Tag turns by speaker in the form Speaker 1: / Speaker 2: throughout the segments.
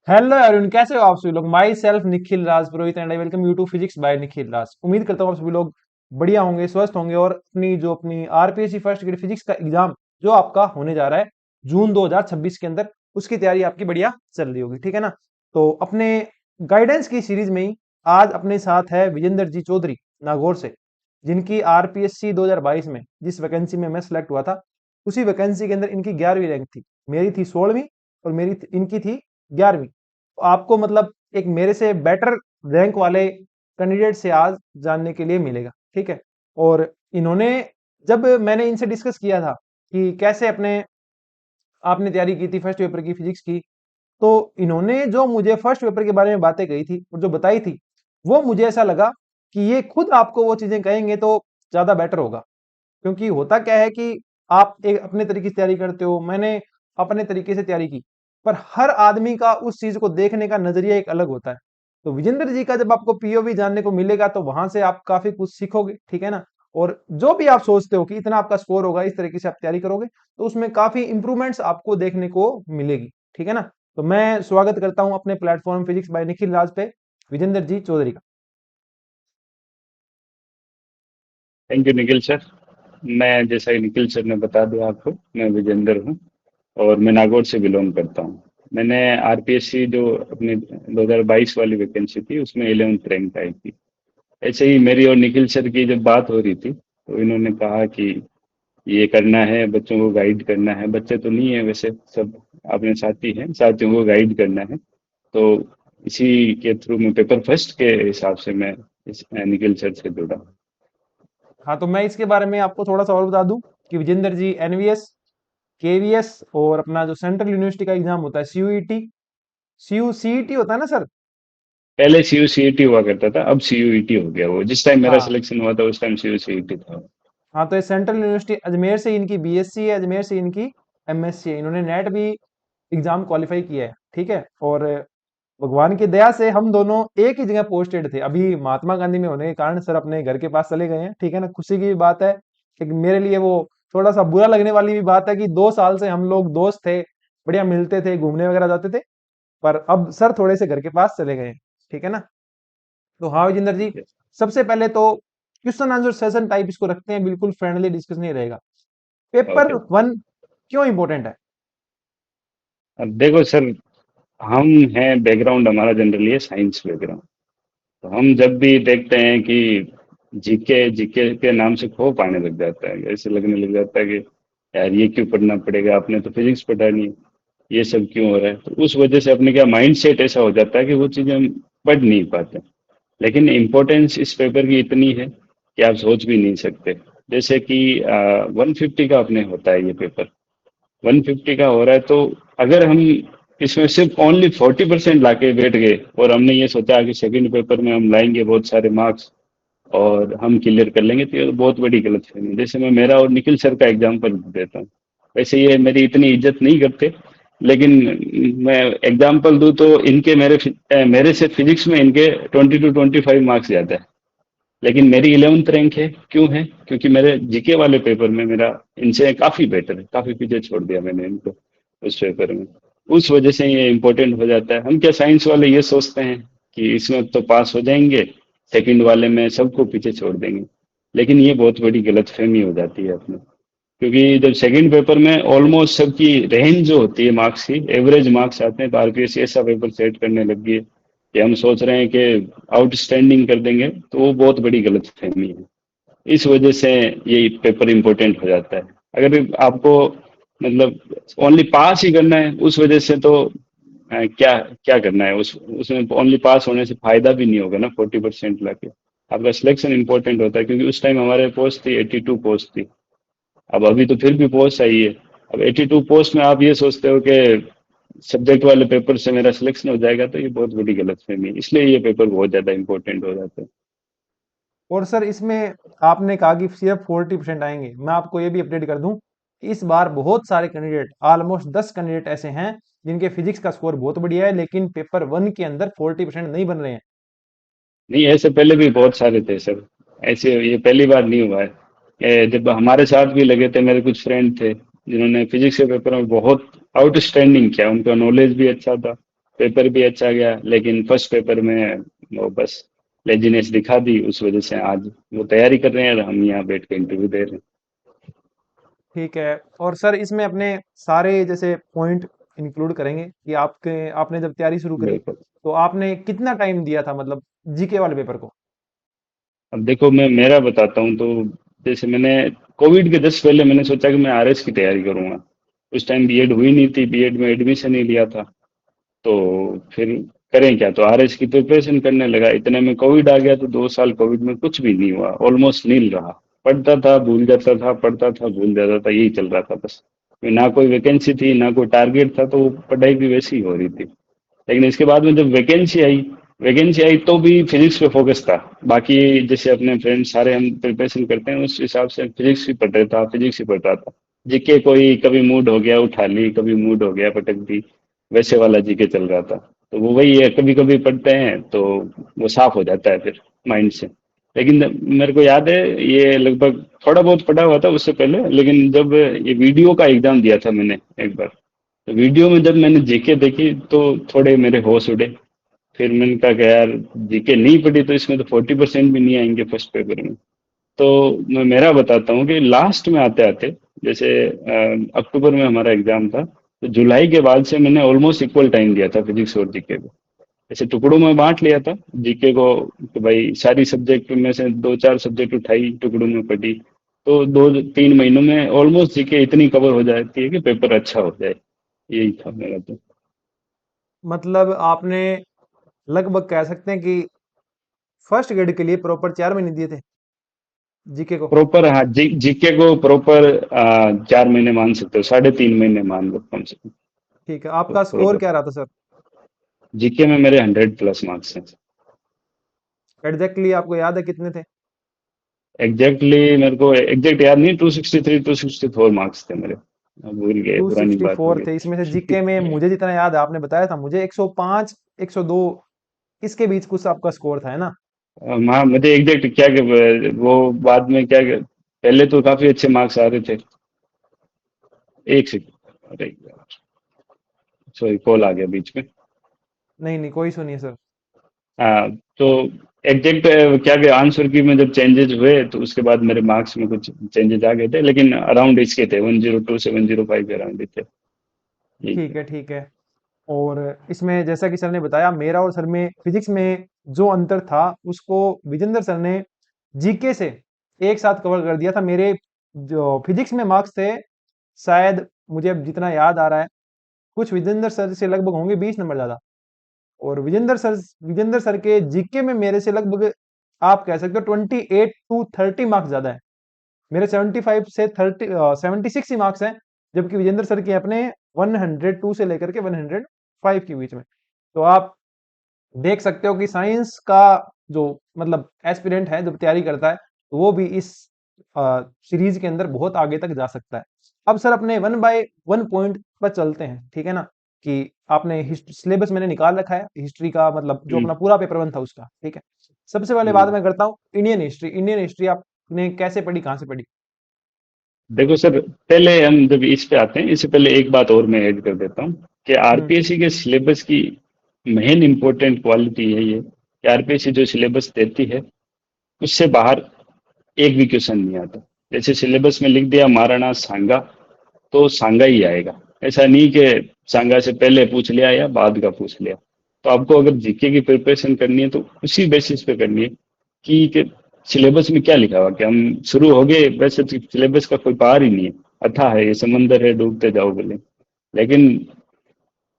Speaker 1: Hello everyone, कैसे हो आप सभी लोग। Myself Nikhil Raj Purohit and I welcome you to physics by Nikhil Raj. उम्मीद करता हूँ आप सभी लोग बढ़िया होंगे, स्वस्थ होंगे और अपनी आरपीएससी फर्स्ट ग्रेड फिजिक्स का एग्जाम जो आपका होने जा रहा है जून 2026 के अंदर, उसकी तैयारी आपकी बढ़िया चल रही होगी। ठीक है ना। तो अपने गाइडेंस की सीरीज में ही आज अपने साथ है विजेंद्र जी चौधरी नागौर से, जिनकी आरपीएससी 2022 में जिस वैकेंसी में मैं सिलेक्ट हुआ था, उसी वैकेंसी के अंदर इनकी 11वीं रैंक थी। मेरी थी 16वीं और इनकी थी 11वीं। आपको मतलब एक मेरे से बेटर रैंक वाले कैंडिडेट से आज जानने के लिए मिलेगा। ठीक है। और इन्होंने, जब मैंने इनसे डिस्कस किया था कि कैसे अपने आपने तैयारी की थी फर्स्ट पेपर की फिजिक्स की, तो इन्होंने जो मुझे फर्स्ट पेपर के बारे में बातें कही थी और जो बताई थी, वो मुझे ऐसा लगा कि ये खुद आपको वो चीजें कहेंगे तो ज्यादा बेटर होगा। क्योंकि होता क्या है कि आप एक अपने तरीके से तैयारी करते हो, मैंने अपने तरीके से तैयारी की, पर हर आदमी का उस चीज को देखने का नजरिया एक अलग होता है। तो विजेंद्र जी का जब आपको पीओवी जानने को मिलेगा तो वहां से आप काफी कुछ सीखोगे। ठीक है ना। और जो भी आप सोचते हो कि इतना आपका स्कोर होगा, इस तरीके से आप तैयारी करोगे, तो उसमें काफी इंप्रूवमेंट्स आपको देखने को मिलेगी। ठीक है ना। तो मैं स्वागत करता हूं अपने प्लेटफॉर्म फिजिक्स बाय निखिल राज पे विजेंद्र जी चौधरी का।
Speaker 2: Thank you Nikhil sir. मैं जैसा कि निखिल सर ने बता दिया आपको, मैं विजेंद्र हूँ और मैं नागौर से बिलोंग करता हूँ। मैंने आरपीएससी जो अपनी 2022 वाली वैकेंसी थी उसमें 11th रैंक आई थी। ऐसे ही मेरी और निखिल सर की जब बात हो रही थी तो इन्होंने कहा कि ये करना है, बच्चों को गाइड करना है। बच्चे तो नहीं है वैसे, सब अपने साथी हैं, साथियों को गाइड करना है। तो इसी के थ्रू मैं पेपर फर्स्ट के हिसाब से मैं इस निखिल सर से जुड़ा।
Speaker 1: हाँ, तो मैं इसके बारे में आपको थोड़ा सा और बता दूं कि विजेंद्र जी एनवीएस, केवीएस और अपना जो सेंट्रल यूनिवर्सिटी का एग्जाम होता है सीयूईटी, सीयूसीईटी होता है ना सर।
Speaker 2: पहले सीयू हुआ करता था, अब सीयूईटी हो गया। वो जिस टाइम मेरा
Speaker 1: हाँ।
Speaker 2: सिलेक्शन हुआ था उस टाइम सीयूईटी था।
Speaker 1: हाँ, तो ये सेंट्रल यूनिवर्सिटी अजमेर से इनकी बीएससी है, अजमेर से इनकी एमएससी है। इन्होंने नेट भी एग्जाम क्वालिफाई किया है। ठीक है। और भगवान की दया से हम दोनों एक ही जगह पोस्टेड थे। अभी महात्मा गांधी में होने के कारण सर अपने घर के पास चले गए हैं। ठीक है ना। खुशी की भी बात है, लेकिन मेरे लिए वो थोड़ा सा बुरा लगने वाली भी बात है कि 2 साल से हम लोग दोस्त थे, बढ़िया मिलते थे, घूमने वगैरह जाते थे, पर अब सर थोड़े से घर के पास चले गए हैं। ठीक है ना। तो हाँ विजेंद्र जी, सबसे पहले तो क्वेश्चन आंसर सेशन टाइप इसको रखते हैं, बिल्कुल फ्रेंडली डिस्कशन ही रहेगा। Paper
Speaker 2: okay.
Speaker 1: वन क्यों इंपॉर्टेंट है?
Speaker 2: अब देखो सर, हम हैं, बैकग्राउंड हमारा जनरली है साइंस बैकग्राउंड। तो हम जब भी देखते हैं कि जीके जीके के नाम से खौफ आने लग जाता है, ऐसे लगने लग जाता है कि यार ये क्यों पढ़ना पड़ेगा, आपने तो फिजिक्स पढ़ानी है, ये सब क्यों हो रहा है। तो उस वजह से अपने क्या माइंड सेट ऐसा हो जाता है कि वो चीज़ें हम पढ़ नहीं पाते। लेकिन इम्पोर्टेंस इस पेपर की इतनी है कि आप सोच भी नहीं सकते। जैसे कि 150 का अपने होता है ये पेपर, 150 का हो रहा है। तो अगर हम इसमें सिर्फ ओनली 40% लाके बैठ गए और हमने ये सोचा कि सेकंड पेपर में हम लाएंगे बहुत सारे मार्क्स और हम क्लियर कर लेंगे, तो ये तो बहुत बड़ी गलतफहमी है। जैसे मैं मेरा और निखिल सर का एग्जांपल देता हूँ। वैसे ये मेरी इतनी इज्जत नहीं करते, लेकिन मैं एग्जांपल दूं तो इनके मेरे से फिजिक्स में इनके 20 to 25 मार्क्स ज्यादा है। लेकिन मेरी 11th रैंक है, क्यों है? क्योंकि मेरे जीके वाले पेपर में मेरा इनसे काफी बेटर है, काफी पीछे छोड़ दिया मैंने इनको उस पेपर में। उस वजह से ये इम्पोर्टेंट हो जाता है। हम क्या साइंस वाले ये सोचते हैं कि इसमें तो पास हो जाएंगे, सेकंड वाले में सबको पीछे छोड़ देंगे। लेकिन ये बहुत बड़ी गलतफहमी हो जाती है अपने। क्योंकि जब सेकंड पेपर में ऑलमोस्ट सबकी रेंज जो होती है मार्क्स की, एवरेज मार्क्स आते हैं, तो आरपीएससी ऐसा पेपर सेट करने लग गई है कि हम सोच रहे हैं कि आउटस्टैंडिंग कर देंगे, तो वो बहुत बड़ी गलतफहमी है। इस वजह से ये पेपर इंपॉर्टेंट हो जाता है। अगर आपको मतलब ओनली पास ही करना है उस वजह से, तो क्या क्या करना है उसमें ओनली पास होने से फायदा भी नहीं होगा ना। 40% लाके आपका सिलेक्शन इंपॉर्टेंट होता है, क्योंकि उस टाइम हमारे पोस्ट थी 82 पोस्ट थी। अब अभी तो फिर भी पोस्ट आई है। अब 82 पोस्ट में आप ये सोचते हो कि सब्जेक्ट वाले पेपर से मेरा सिलेक्शन हो जाएगा, तो ये बहुत बड़ी गलतफहमी है। इसलिए ये पेपर बहुत ज्यादा इंपॉर्टेंट हो जाता है।
Speaker 1: और सर इसमें आपने कहा कि सिर्फ 40% आएंगे, मैं आपको ये भी अपडेट कर दूं, इस बार बहुत सारे कैंडिडेट, ऑलमोस्ट 10 कैंडिडेट ऐसे हैं जिनके फिजिक्स का स्कोर बहुत बढ़िया है, लेकिन पेपर वन के अंदर 40% नहीं बन रहे हैं।
Speaker 2: नहीं, ऐसे पहले भी बहुत सारे थे सर। ऐसे ये पहली बार नहीं हुआ है। जब हमारे साथ भी लगे थे, मेरे कुछ फ्रेंड थे जिन्होंने फिजिक्स के पेपर में बहुत आउटस्टैंडिंग किया, उनका नॉलेज भी अच्छा था पेपर भी अच्छा गया, लेकिन फर्स्ट पेपर में वो बस लेजीनेस दिखा दी, उस वजह से आज वो तैयारी कर रहे हैं और हम यहाँ बैठ के इंटरव्यू दे रहे
Speaker 1: ठीक है। और सर इसमें अपने सारे जैसे पॉइंट इंक्लूड करेंगे कि आपके आपने जब तैयारी शुरू
Speaker 2: हैं।
Speaker 1: करी
Speaker 2: बिल्कुल।
Speaker 1: तो आपने कितना टाइम दिया था मतलब जीके वाले पेपर को?
Speaker 2: अब देखो, मैं मेरा बताता हूँ तो जैसे मैंने कोविड के जस्ट पहले मैंने सोचा कि मैं आरएस की तैयारी करूंगा। उस टाइम बीएड हुई नहीं थी, बीएड में एडमिशन ही लिया था। तो फिर करें क्या, तो आरएस की प्रिपरेशन करने लगा। इतने में कोविड आ गया, तो 2 साल कोविड में कुछ भी नहीं हुआ, ऑलमोस्ट नील रहा। पढ़ता था भूल जाता था, पढ़ता था भूल जाता था, यही चल रहा था बस। ना कोई वैकेंसी थी ना कोई टारगेट था, तो वो पढ़ाई भी वैसी ही हो रही थी। लेकिन इसके बाद में जब वैकेंसी आई तो भी फिजिक्स पे फोकस था। बाकी जैसे अपने फ्रेंड सारे हम प्रिपरेशन करते हैं, उस हिसाब से फिजिक्स भी पढ़ रहा था, फिजिक्स ही पढ़ रहा था। जीके कोई कभी मूड हो गया उठा ली, कभी मूड हो गया पटक दी, वैसे वाला जीके चल रहा था। तो वो वही है, कभी कभी पढ़ते हैं तो वो साफ हो जाता है फिर माइंड से। लेकिन मेरे को याद है, ये लगभग थोड़ा बहुत पढ़ा हुआ था उससे पहले, लेकिन जब ये वीडियो का एग्जाम दिया था मैंने एक बार, तो वीडियो में जब मैंने जीके देखी तो थोड़े मेरे होश उड़े। फिर मैंने कहा कि यार, जीके नहीं पढ़ी तो इसमें तो 40% भी नहीं आएंगे फर्स्ट पेपर में। तो मैं मेरा बताता हूँ कि लास्ट में आते आते, जैसे अक्टूबर में हमारा एग्जाम था, तो जुलाई के बाद से मैंने ऑलमोस्ट इक्वल टाइम दिया था फिजिक्स और जीके को। ऐसे टुकड़ों में बांट लिया था जीके को, कि भाई सारी सब्जेक्ट में से दो चार सब्जेक्ट उठाई, टुकड़ों में पढ़ी। तो 2-3 महीनों में ऑलमोस्ट जीके इतनी कवर हो जाती है कि पेपर अच्छा हो जाए। यही था मेरा तो।
Speaker 1: मतलब आपने लगभग कह सकते हैं कि फर्स्ट ग्रेड के लिए प्रॉपर 4 महीने दिए थे जीके को।
Speaker 2: प्रॉपर, हाँ, जीके को प्रॉपर 4 महीने मान सकते हो, 3.5 महीने मान लो कम से कम।
Speaker 1: ठीक है,
Speaker 2: तो
Speaker 1: आपका स्कोर
Speaker 2: प्रॉपर
Speaker 1: क्या रहा था सर?
Speaker 2: जीके में मेरे 100+ मार्क्स हैं।
Speaker 1: एग्जैक्टली आपको याद है कितने थे?
Speaker 2: एग्जैक्टली मेरे को एग्जैक्ट याद नहीं, 263-264 मार्क्स थे मेरे। अब भूल गए, पुरानी बात हो
Speaker 1: 264 थे। इसमें से जीके में
Speaker 2: गई।
Speaker 1: मुझे जितना याद है आपने बताया था मुझे 105 102 इसके बीच कुछ आपका स्कोर था, है ना?
Speaker 2: हाँ, मुझे एग्जैक्ट क्या कि वो बाद में क्या कि पहले तो काफी अच्छे मार्क्स आ रहे थे। एक सेकंड, अरे सॉरी, कॉल आ गया बीच में।
Speaker 1: नहीं नहीं, कोई सुनिए सर।
Speaker 2: हाँ, तो एग्जैक्ट क्या कि आंसर की में जब चेंजेस हुए तो उसके बाद मेरे मार्क्स में कुछ चेंजेस आ गए थे, लेकिन अराउंड इसके थे, 102 से 105 के अराउंड ही थे। यही थे।
Speaker 1: ठीक है ठीक है। और इसमें जैसा कि सर ने बताया मेरा और सर में फिजिक्स में जो अंतर था उसको विजेंद्र सर ने जीके से एक साथ कवर कर दिया था। मेरे जो फिजिक्स में मार्क्स थे शायद मुझे अब जितना याद आ रहा है कुछ विजेंद्र सर से लगभग होंगे 20 नंबर ज्यादा। और विजेंद्र सर के जीके में मेरे से लगभग आप कह सकते हो 28 to 30 मार्क्स ज्यादा है। मेरे 75 से 76 ही मार्क्स हैं, जबकि विजेंद्र सर के अपने 102 से लेकर के 105 के बीच में। तो आप देख सकते हो कि साइंस का जो मतलब एस्पिरेंट है जब तैयारी करता है तो वो भी इस सीरीज के अंदर बहुत आगे तक जा सकता है। अब सर अपने 1 by 1 पॉइंट पर चलते हैं, ठीक है ना? कि आपने सिलेबस मैंने निकाल रखा है हिस्ट्री का, मतलब जो
Speaker 2: हम्म,
Speaker 1: अपना पूरा पेपर वन था उसका, ठीक है। सबसे पहले बात
Speaker 2: हम्म।
Speaker 1: मैं करता हूँ इंडियन हिस्ट्री आपने कैसे पढ़ी, कहाँ से पढ़ी?
Speaker 2: देखो सर, पहले हम जब इस पे आते हैं, इससे पहले एक बात और मैं ऐड कर देता हूँ कि
Speaker 1: हम्म।
Speaker 2: आरपीएससी के सिलेबस की मेन इंपॉर्टेंट क्वालिटी यही है कि आरपीएससी जो सिलेबस देती है उससे बाहर एक भी क्वेश्चन नहीं आता। जैसे सिलेबस में लिख दिया महाराणा सांगा, तो सांगा ही आएगा। ऐसा नहीं कि सांगा से पहले पूछ लिया या बाद का पूछ लिया। तो आपको अगर जीके की प्रिपरेशन करनी है तो उसी बेसिस पे करनी है कि सिलेबस में क्या लिखा हुआ, कि हम शुरू हो गए वैसे तो सिलेबस का कोई पार ही नहीं है। अथाह है, ये समंदर है, डूबते जाओ बोले। लेकिन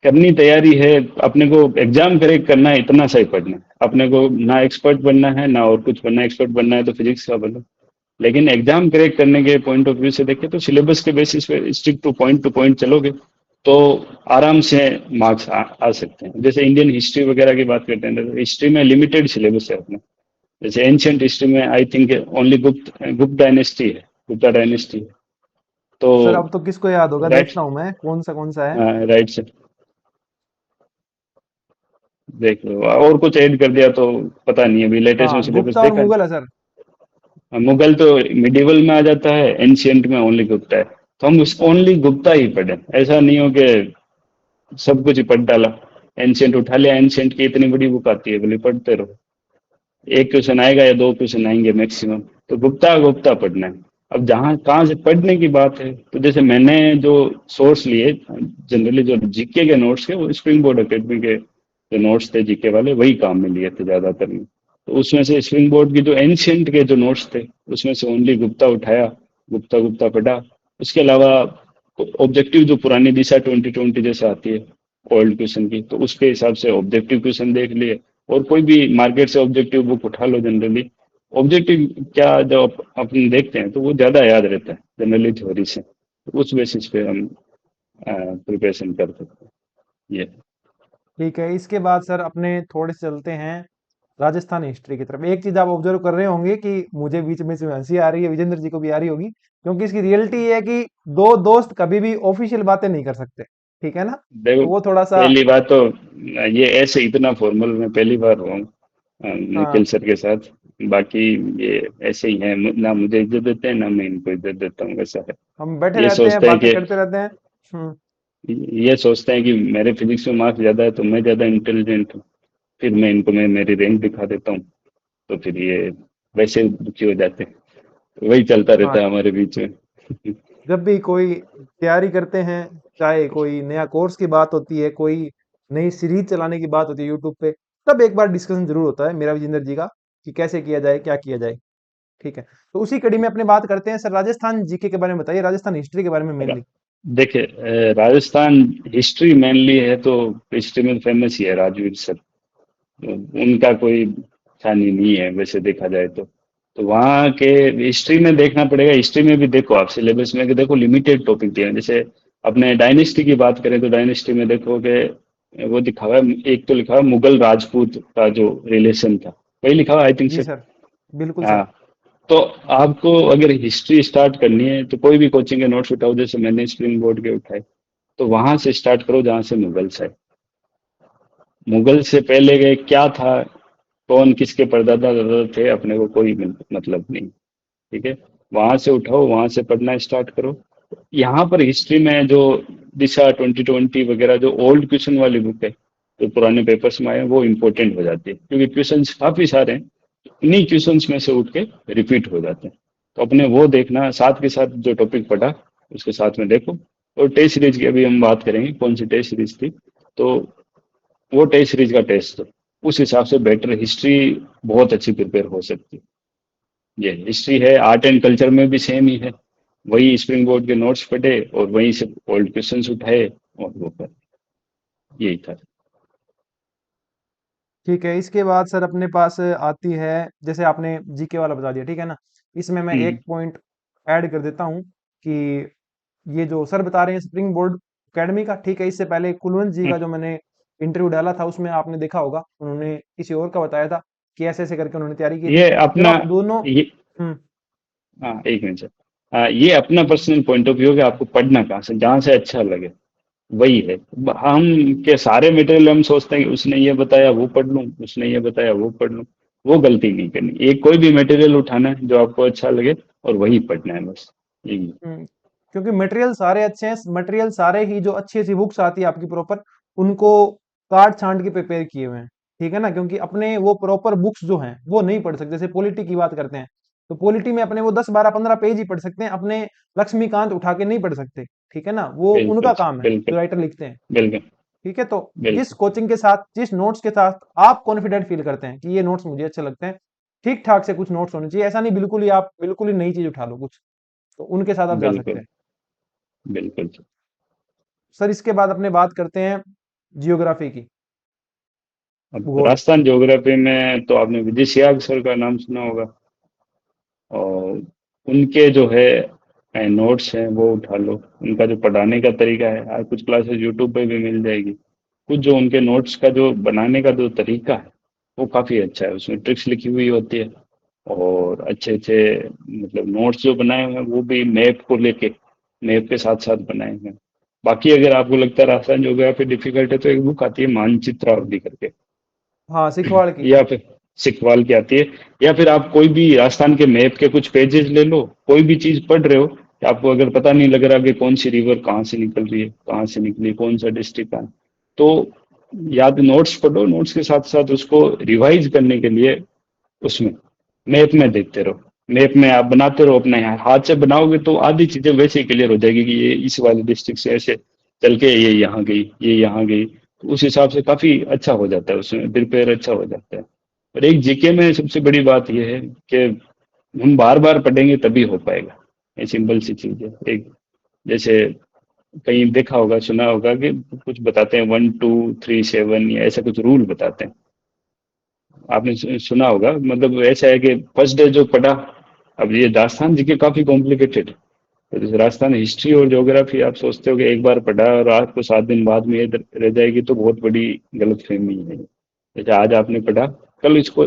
Speaker 2: करनी तैयारी है, अपने को एग्जाम करेक्ट करना है, इतना सही पढ़ना है अपने को। ना एक्सपर्ट बनना है ना और कुछ बनना है। एक्सपर्ट बनना है तो फिजिक्स का बनो, लेकिन एग्जाम क्रैक करने के पॉइंट ऑफ व्यू से देखें तो सिलेबस के बेसिस पे स्टिक टू पॉइंट चलोगे तो आराम से मार्क्स आ सकते हैं। जैसे इंडियन हिस्ट्री वगैरह की बात करते हैं तो हिस्ट्री में लिमिटेड सिलेबस है अपने। जैसे एंशियंट हिस्ट्री में आई थिंक ओनली गुप्त डायनेस्टी है, गुप्ता डायनेस्टी है। तो
Speaker 1: सर अब तो किसको याद होगा,
Speaker 2: राइट,
Speaker 1: देखता हूँ मैं कौन सा है।
Speaker 2: राइट से देख लो, और कुछ ऐड कर दिया तो पता नहीं, अभी लेटेस्ट में
Speaker 1: हाँ,
Speaker 2: सिलेबस
Speaker 1: गुप्ता और
Speaker 2: देखा है।
Speaker 1: मुगल है सर।
Speaker 2: मुगल तो मिडिवल में आ जाता है, एंशियंट में ओनली गुप्ता है। तो हम उस ओनली गुप्ता ही पढ़े, ऐसा नहीं हो कि सब कुछ ही पढ़ डाला। एंशियंट उठा लिया, एंशियंट की इतनी बड़ी बुक आती है, बोले पढ़ते रहो, एक क्वेश्चन आएगा या दो क्वेश्चन आएंगे मैक्सिमम, तो गुप्ता गुप्ता पढ़ना है। अब जहाँ कहाँ से पढ़ने की बात है, तो जैसे मैंने जो सोर्स लिए, जनरली जो जीके के नोट्स थे वो स्प्रिंग बोर्ड एकेडमी के जो नोट्स थे जीके वाले, वही काम में लिए थे ज्यादातर में। तो उसमें से स्प्रिंग बोर्ड की जो एंशियंट के जो नोट्स थे, उसमें से ओनली गुप्ता उठाया, गुप्ता गुप्ता पढ़ा। उसके अलावा ऑब्जेक्टिव जो पुरानी दिशा 2020 जैसे आती है ओल्ड क्वेश्चन की, तो उसके हिसाब से ऑब्जेक्टिव क्वेश्चन देख लिए। और कोई भी मार्केट से ऑब्जेक्टिव बुक उठा लो जनरली। ऑब्जेक्टिव क्या जो अपन देखते हैं तो वो ज्यादा याद रहता है जनरली थ्योरी से, तो उस बेसिस पे हम प्रिपरेशन कर सकते हैं ये।
Speaker 1: ठीक है, इसके बाद सर अपने थोड़े से चलते हैं राजस्थान हिस्ट्री की तरफ। एक चीज आप ऑब्जर्व कर रहे होंगे कि मुझे बीच में से हंसी आ रही है, विजेंद्र जी को भी आ रही होगी, क्योंकि इसकी रियलिटी ये है कि दो दोस्त कभी भी ऑफिशियल बातें नहीं कर सकते, ठीक है ना?
Speaker 2: देखो,
Speaker 1: तो वो थोड़ा सा।
Speaker 2: पहली बात तो ये ऐसे इतना फॉर्मल मैं पहली बार हुआ हूँ निखिल
Speaker 1: हाँ,
Speaker 2: सर के साथ। बाकी ये ऐसे ही है, ना मुझे इज्जत देते हैं ना मैं इनको इज्जत देता हूँ, वैसा है।
Speaker 1: हम बैठे
Speaker 2: ये
Speaker 1: रहते हैं,
Speaker 2: सोचते हैं
Speaker 1: बातें
Speaker 2: कि
Speaker 1: करते रहते हैं। हम्म।
Speaker 2: ये सोचते हैं कि मेरे फिजिक्स में मार्क्स ज्यादा है तो मैं ज्यादा इंटेलिजेंट हूँ, फिर मैं इनको मेरी रैंक दिखा देता हूँ, तो फिर ये वैसे दुखी हो जाते हैं। तो वही चलता रहता
Speaker 1: हाँ,
Speaker 2: है हमारे बीच में।
Speaker 1: जब भी कोई तैयारी करते हैं, चाहे कोई नया कोर्स की बात होती है, कोई नई सीरीज चलाने की बात होती है यूट्यूब पे, तब एक बार डिस्कशन जरूर होता है मेरा विजेंद्र जी का, कि कैसे किया जाए, क्या किया जाए। ठीक है, तो उसी कड़ी में अपने बात करते हैं। सर, राजस्थान जीके के बारे में बताइए, राजस्थान हिस्ट्री के बारे में मेनली।
Speaker 2: देखिए, राजस्थान हिस्ट्री मेनली है तो हिस्ट्री में फेमस ही है राजवीर सर। तो उनका कोई छानी नहीं है वैसे देखा जाए तो वहाँ के हिस्ट्री में देखना पड़ेगा। हिस्ट्री में भी देखो आप सिलेबस में कि देखो लिमिटेड टॉपिक दिए हैं। जैसे अपने डायनेस्टी की बात करें तो डायनेस्टी में देखो कि वो दिखा हुआ है, एक तो लिखा हुआ है मुगल राजपूत का जो रिलेशन था, वही लिखा हुआ आई थिंक
Speaker 1: जी
Speaker 2: से।
Speaker 1: सर, बिल्कुल
Speaker 2: हाँ,
Speaker 1: सर।
Speaker 2: तो आपको अगर हिस्ट्री स्टार्ट करनी है तो कोई भी कोचिंग के नोट्स उठाओ, जैसे मैंने स्प्रिंग बोर्ड के उठाए, तो वहां से स्टार्ट करो जहां से मुगल्स है। मुगल से पहले के क्या था, कौन किसके परदादा दादा थे, अपने को कोई मतलब नहीं। ठीक है, वहां से उठाओ, वहां से पढ़ना स्टार्ट करो। यहाँ पर हिस्ट्री में जो दिशा 2020 वगैरह जो ओल्ड क्वेश्चन वाली बुक है, जो पुराने पेपर्स में आए हैं, वो इम्पोर्टेंट हो जाती है, क्योंकि क्वेश्चंस काफी सारे हैं। इन्हीं क्वेश्चंस में से उठ के रिपीट हो जाते हैं। तो अपने वो देखना, साथ के साथ जो टॉपिक पढ़ा उसके साथ में देखो। और टेस्ट सीरीज की अभी हम बात करेंगे, कौन सी टेस्ट सीरीज थी, तो वो टेस्ट सीरीज का टेस्ट दो। उस हिसाब से बेटर हिस्ट्री बहुत अच्छी प्रिपेयर हो सकती है। ये हिस्ट्री है, आर्ट एंड कल्चर में भी सेम ही है। वही स्प्रिंग बोर्ड के नोट्स पढ़े और वहीं से ओल्ड क्वेश्चंस उठाए और वो कर, यही था।
Speaker 1: ठीक है, इसके बाद सर अपने पास आती है, जैसे आपने जीके वाला बता दिया, ठीक है ना? इसमें मैं
Speaker 2: हम्म,
Speaker 1: एक पॉइंट ऐड कर देता हूँ कि ये जो सर बता रहे हैं स्प्रिंग बोर्ड एकेडमी का, ठीक है, इससे पहले कुलवंत जी
Speaker 2: हम्म।
Speaker 1: का जो मैंने इंटरव्यू डाला था, उसमें आपने देखा होगा उन्होंने किसी और का बताया था कि ऐसे ऐसे करके उन्होंने तैयारी की थी।
Speaker 2: ये
Speaker 1: जब
Speaker 2: अपना
Speaker 1: आप दोनों।
Speaker 2: ये
Speaker 1: हम्म।
Speaker 2: हाँ, एक मिनट सर। ये अपना पर्सनल पॉइंट ऑफ व्यू है कि आपको पढ़ना कहाँ से, जहाँ से अच्छा लगे वही है। हम के सारे मटेरियल हम सोचते हैं कि उसने ये बताया वो पढ़ लूँ, उसने ये बताया वो पढ़ लूँ। वो गलती नहीं करनी, एक कोई भी मटेरियल उठाना है जो आपको अच्छा लगे और वही पढ़ना है, बस यही।
Speaker 1: क्योंकि मटेरियल सारे अच्छे हैं, मटेरियल सारे ही जो अच्छी अच्छी बुक्स आती है आपकी प्रॉपर, उनको काट छांट के प्रिपेयर किए हुए हैं, ठीक है ना? क्योंकि अपने वो प्रॉपर बुक्स जो हैं वो नहीं पढ़ सकते। जैसे पॉलिटी की बात करते हैं, तो पॉलिटी में अपने वो 10 12 15 पेज ही पढ़ सकते हैं, अपने लक्ष्मीकांत उठा के नहीं पढ़ सकते, ठीक है ना? वो
Speaker 2: बिल्कुल
Speaker 1: उनका
Speaker 2: सर,
Speaker 1: काम है
Speaker 2: बिल्कुल,
Speaker 1: जो राइटर लिखते हैं।
Speaker 2: बिल्कुल,
Speaker 1: ठीक है, तो जिस
Speaker 2: बिल्कुल,
Speaker 1: कोचिंग के साथ, जिस नोट्स के साथ आप कॉन्फिडेंट फील करते हैं कि ये नोट्स मुझे अच्छे लगते हैं, ठीक ठाक से कुछ नोट्स होने चाहिए। ऐसा नहीं बिल्कुल ही आप बिल्कुल ही नई चीज उठा लो कुछ, तो उनके साथ आप जा सकते
Speaker 2: बिल्कुल,
Speaker 1: हैं।
Speaker 2: बिल्कुल सर।
Speaker 1: सर, इसके बाद अपने बात करते हैं जियोग्राफी की,
Speaker 2: अब
Speaker 1: भूगोल।
Speaker 2: राजस्थान ज्योग्राफी में तो आपने विजय सियाग सर का नाम सुना होगा, और उनके जो है नोट्स हैं वो उठा लो। उनका जो पढ़ाने का तरीका है, आज कुछ क्लासेस यूट्यूब पे भी मिल जाएगी। कुछ जो उनके नोट्स का जो बनाने का जो तरीका है वो काफ़ी अच्छा है, उसमें ट्रिक्स लिखी हुई होती है। और अच्छे अच्छे मतलब नोट्स जो बनाए हुए हैं वो भी मैप को लेके, मैप के साथ साथ बनाए हुए हैं। बाकी अगर आपको लगता है राजस्थान ज्योग्राफी डिफिकल्ट है तो एक बुक आती है मानचित्रावली करके,
Speaker 1: हाँ, सिखवाड़ की।
Speaker 2: या फिर सिखवाल की आती है। या फिर आप कोई भी राजस्थान के मैप के कुछ पेजेस ले लो, कोई भी चीज पढ़ रहे हो, कि आपको अगर पता नहीं लग रहा कि कौन सी रिवर कहाँ से निकल रही है, कहाँ से निकली, कौन सा डिस्ट्रिक्ट है, तो याद नोट्स पढ़ो, नोट्स के साथ साथ उसको रिवाइज करने के लिए उसमें मैप में देखते रहो। मैप में आप बनाते रहो अपने हाथ से बनाओगे तो आधी चीजें वैसे ही क्लियर हो जाएगी कि ये इस वाले डिस्ट्रिक्ट से ऐसे चल के ये यहाँ गई, ये यहाँ गई, तो उस हिसाब से काफी अच्छा हो जाता है, उसमें प्रिपेयर अच्छा हो जाता है। और एक जीके में सबसे बड़ी बात यह है कि हम बार बार पढ़ेंगे तभी हो पाएगा। ये सिंपल सी चीज है। एक जैसे कहीं देखा होगा, सुना होगा कि कुछ बताते हैं 1 2 3 7 या ऐसा कुछ रूल बताते हैं, आपने सुना होगा। मतलब ऐसा है कि फर्स्ट डे जो पढ़ा, अब ये राजस्थान जीके काफी कॉम्प्लिकेटेड है। तो जैसे राजस्थान हिस्ट्री और ज्योग्राफी आप सोचते हो कि एक बार पढ़ा और आपको 7 दिन बाद में याद रह जाएगी, तो बहुत बड़ी गलतफहमी है। जैसे आज आपने पढ़ा, कल इसको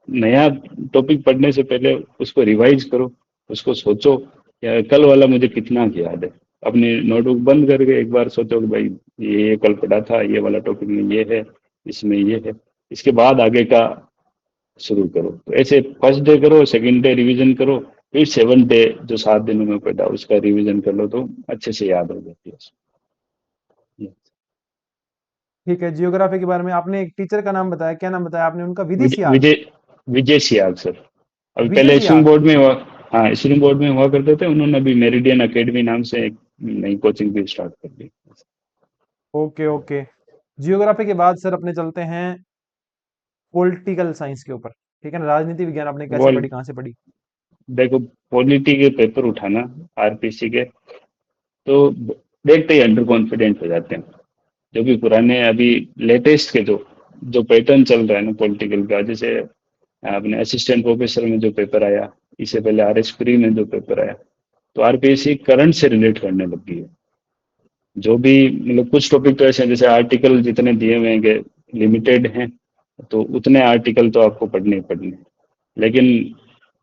Speaker 2: नया टॉपिक पढ़ने से पहले उसको रिवाइज करो, उसको सोचो या कल वाला मुझे कितना याद है। अपनी नोटबुक बंद करके एक बार सोचो कि भाई ये कल पढ़ा था, ये वाला टॉपिक में ये है, इसमें ये है, इसके बाद आगे का शुरू करो। तो ऐसे फर्स्ट डे करो, सेकंड डे रिवीजन करो, फिर 7th डे जो 7 दिनों में पढ़ा उसका रिवीजन कर लो, तो अच्छे से याद हो जाती है।
Speaker 1: ठीक है, जियोग्राफी के बारे में आपने एक टीचर का नाम बताया, क्या नाम बताया आपने उनका? विधि
Speaker 2: विजय
Speaker 1: सियाल।
Speaker 2: विजय विजय सियाल सर। अभी
Speaker 1: विजय
Speaker 2: पहले स्विम
Speaker 1: सियाल।
Speaker 2: बोर्ड में हुआ। हाँ, स्विम बोर्ड में हुआ करते थे, उन्होंने अभी मेरिडियन एकेडमी नाम से एक नई कोचिंग भी स्टार्ट कर दी।
Speaker 1: Okay okay. जियोग्राफी के बाद सर अपने चलते हैं पॉलिटिकल साइंस के ऊपर। ठीक है ना, राजनीति विज्ञान आपने कैसे
Speaker 2: वो
Speaker 1: पढ़ी, कहाँ से पढ़ी?
Speaker 2: देखो, पॉलिटी के पेपर उठाना आरपीसी के, तो देखते ही अंडर कॉन्फिडेंट हो जाते हैं। जो भी पुराने अभी लेटेस्ट के जो जो पैटर्न चल रहा है ना पॉलिटिकल का, जैसे अपने असिस्टेंट प्रोफेसर में जो पेपर आया, इससे पहले आरएस प्री में जो पेपर आया, तो आरपीएससी करंट से रिलेट करने लग गई है। जो भी मतलब कुछ टॉपिक तो ऐसे हैं, जैसे आर्टिकल जितने दिए हुए हैं कि लिमिटेड हैं, तो उतने आर्टिकल तो आपको पढ़ने ही पढ़ने हैं। लेकिन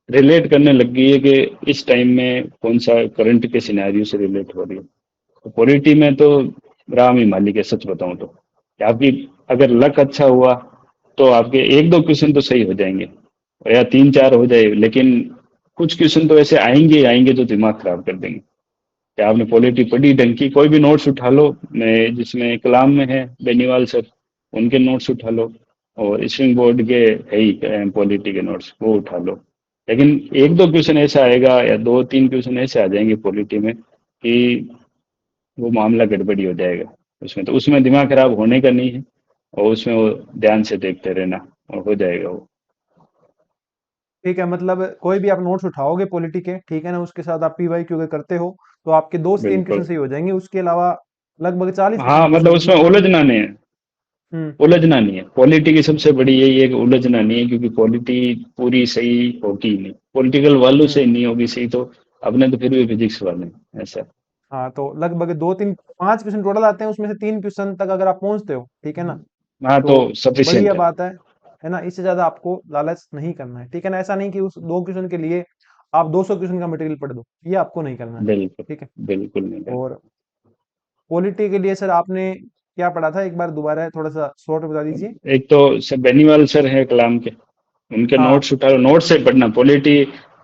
Speaker 2: रिलेट करने लग गई है कि इस टाइम में कौन सा करंट के सिनेरियो से रिलेट हो रही है। तो पॉलिटी में तो राम ही मालिक है, सच बताऊं तो। कि आपकी अगर लक अच्छा हुआ तो आपके एक दो क्वेश्चन तो सही हो जाएंगे, और या तीन चार हो जाए, लेकिन कुछ क्वेश्चन तो ऐसे आएंगे ही आएंगे जो दिमाग खराब कर देंगे। क्या आपने पॉलिटी पढ़ी ढंग की, कोई भी नोट्स उठा लो, मैं जिसमें कलाम में है बेनीवाल सर, उनके नोट्स उठा लो, और स्विंग बोर्ड के है ही पॉलिटी के नोट्स, वो उठा लो। लेकिन एक दो क्वेश्चन ऐसा आएगा या दो तीन क्वेश्चन ऐसे आ जाएंगे पॉलिटी में कि वो मामला गड़बड़ी हो जाएगा उसमें। तो उसमें दिमाग खराब होने का नहीं है, और उसमें वो ध्यान से देखते रहना और हो जाएगा वो।
Speaker 1: ठीक है, मतलब कोई भी आप नोट्स उठाओगे पॉलिटी के, ठीक है ना, उसके साथ आप पीवाईक्यू के करते हो, तो आपके दो से तीन क्वेश्चन
Speaker 2: बिल्कुल।
Speaker 1: सही हो जाएंगे। उसके अलावा लगभग 40%
Speaker 2: हाँ, मतलब
Speaker 1: क्वेश्चन
Speaker 2: उसमें
Speaker 1: मतलब
Speaker 2: उलझना नहीं है।
Speaker 1: हम्म
Speaker 2: उलझना नहीं है, पॉलिटी की सबसे बड़ी यही है कि उलझना नहीं है, क्योंकि पॉलिटी पूरी सही होगी ही नहीं, पॉलिटिकल वालों
Speaker 1: हम्म
Speaker 2: से नहीं होगी सही, तो अपने तो फिर भी फिजिक्स वाले हैं ऐसा।
Speaker 1: हाँ, तो लगभग दो तीन 5 क्वेश्चन टोटल आते हैं, उसमें से 3 क्वेश्चन तक अगर आप पहुंचते हो, ठीक है ना,
Speaker 2: हाँ,
Speaker 1: तो
Speaker 2: तो सफिशियंट
Speaker 1: बढ़िया
Speaker 2: है।
Speaker 1: बात है ना। इससे ज्यादा आपको लालच नहीं करना है, ठीक है ना। ऐसा नहीं कि उस 2 क्वेश्चन के लिए आप 200 क्वेश्चन का मटेरियल पढ़ दो, ये आपको नहीं करना है।
Speaker 2: बिल्कुल।
Speaker 1: ठीक है।
Speaker 2: बिल्कुल नहीं है।
Speaker 1: और पॉलिटी के लिए सर आपने क्या पढ़ा था, एक बार दोबारा थोड़ा सा शॉर्ट बता दीजिए।
Speaker 2: एक तो सर बेनीवाल सर है कलाम के, उनके
Speaker 1: हाँ।
Speaker 2: नोट्स उठा लो, नोट से पढ़ना पॉलिटी।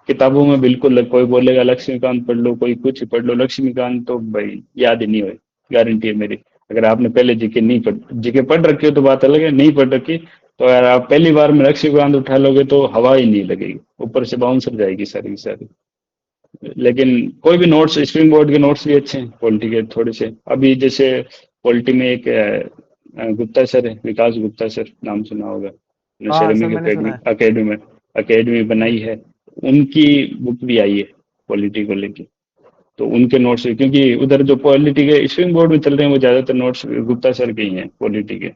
Speaker 2: किताबों में बिल्कुल कोई बोलेगा लक्ष्मीकांत पढ़ लो, कोई कुछ पढ़ लो, लक्ष्मीकांत तो भाई याद ही नहीं हुई, गारंटी है मेरी। अगर आपने पहले जीके नहीं पढ़ जीके पढ़ रखी हो तो बात अलग है, नहीं पढ़ रखी तो अगर आप पहली बार में लक्ष्मीकांत उठा लोगे तो हवा ही नहीं लगेगी, ऊपर से बाउंसर जाएगी सारी की सारी। लेकिन कोई भी नोट्स, स्प्रिंग बोर्ड के नोट्स भी अच्छे हैं पॉलिटी के थोड़े से। अभी जैसे पॉलिटी में एक गुप्ता सर है, विकास गुप्ता सर, नाम सुना होगा,
Speaker 1: हाँ सर,
Speaker 2: सेरेमिक
Speaker 1: मैंने सुना
Speaker 2: एकेडमी
Speaker 1: है।
Speaker 2: अकेडमी अकेडमी
Speaker 1: हम्म
Speaker 2: बनाई है, उनकी बुक भी आई है पॉलिटी को लेके। तो उनके नोट्स, क्योंकि उधर जो पॉलिटी के स्प्रिंग बोर्ड में चल रहे हैं वो ज्यादातर नोट्स गुप्ता सर के ही हैं पॉलिटी के,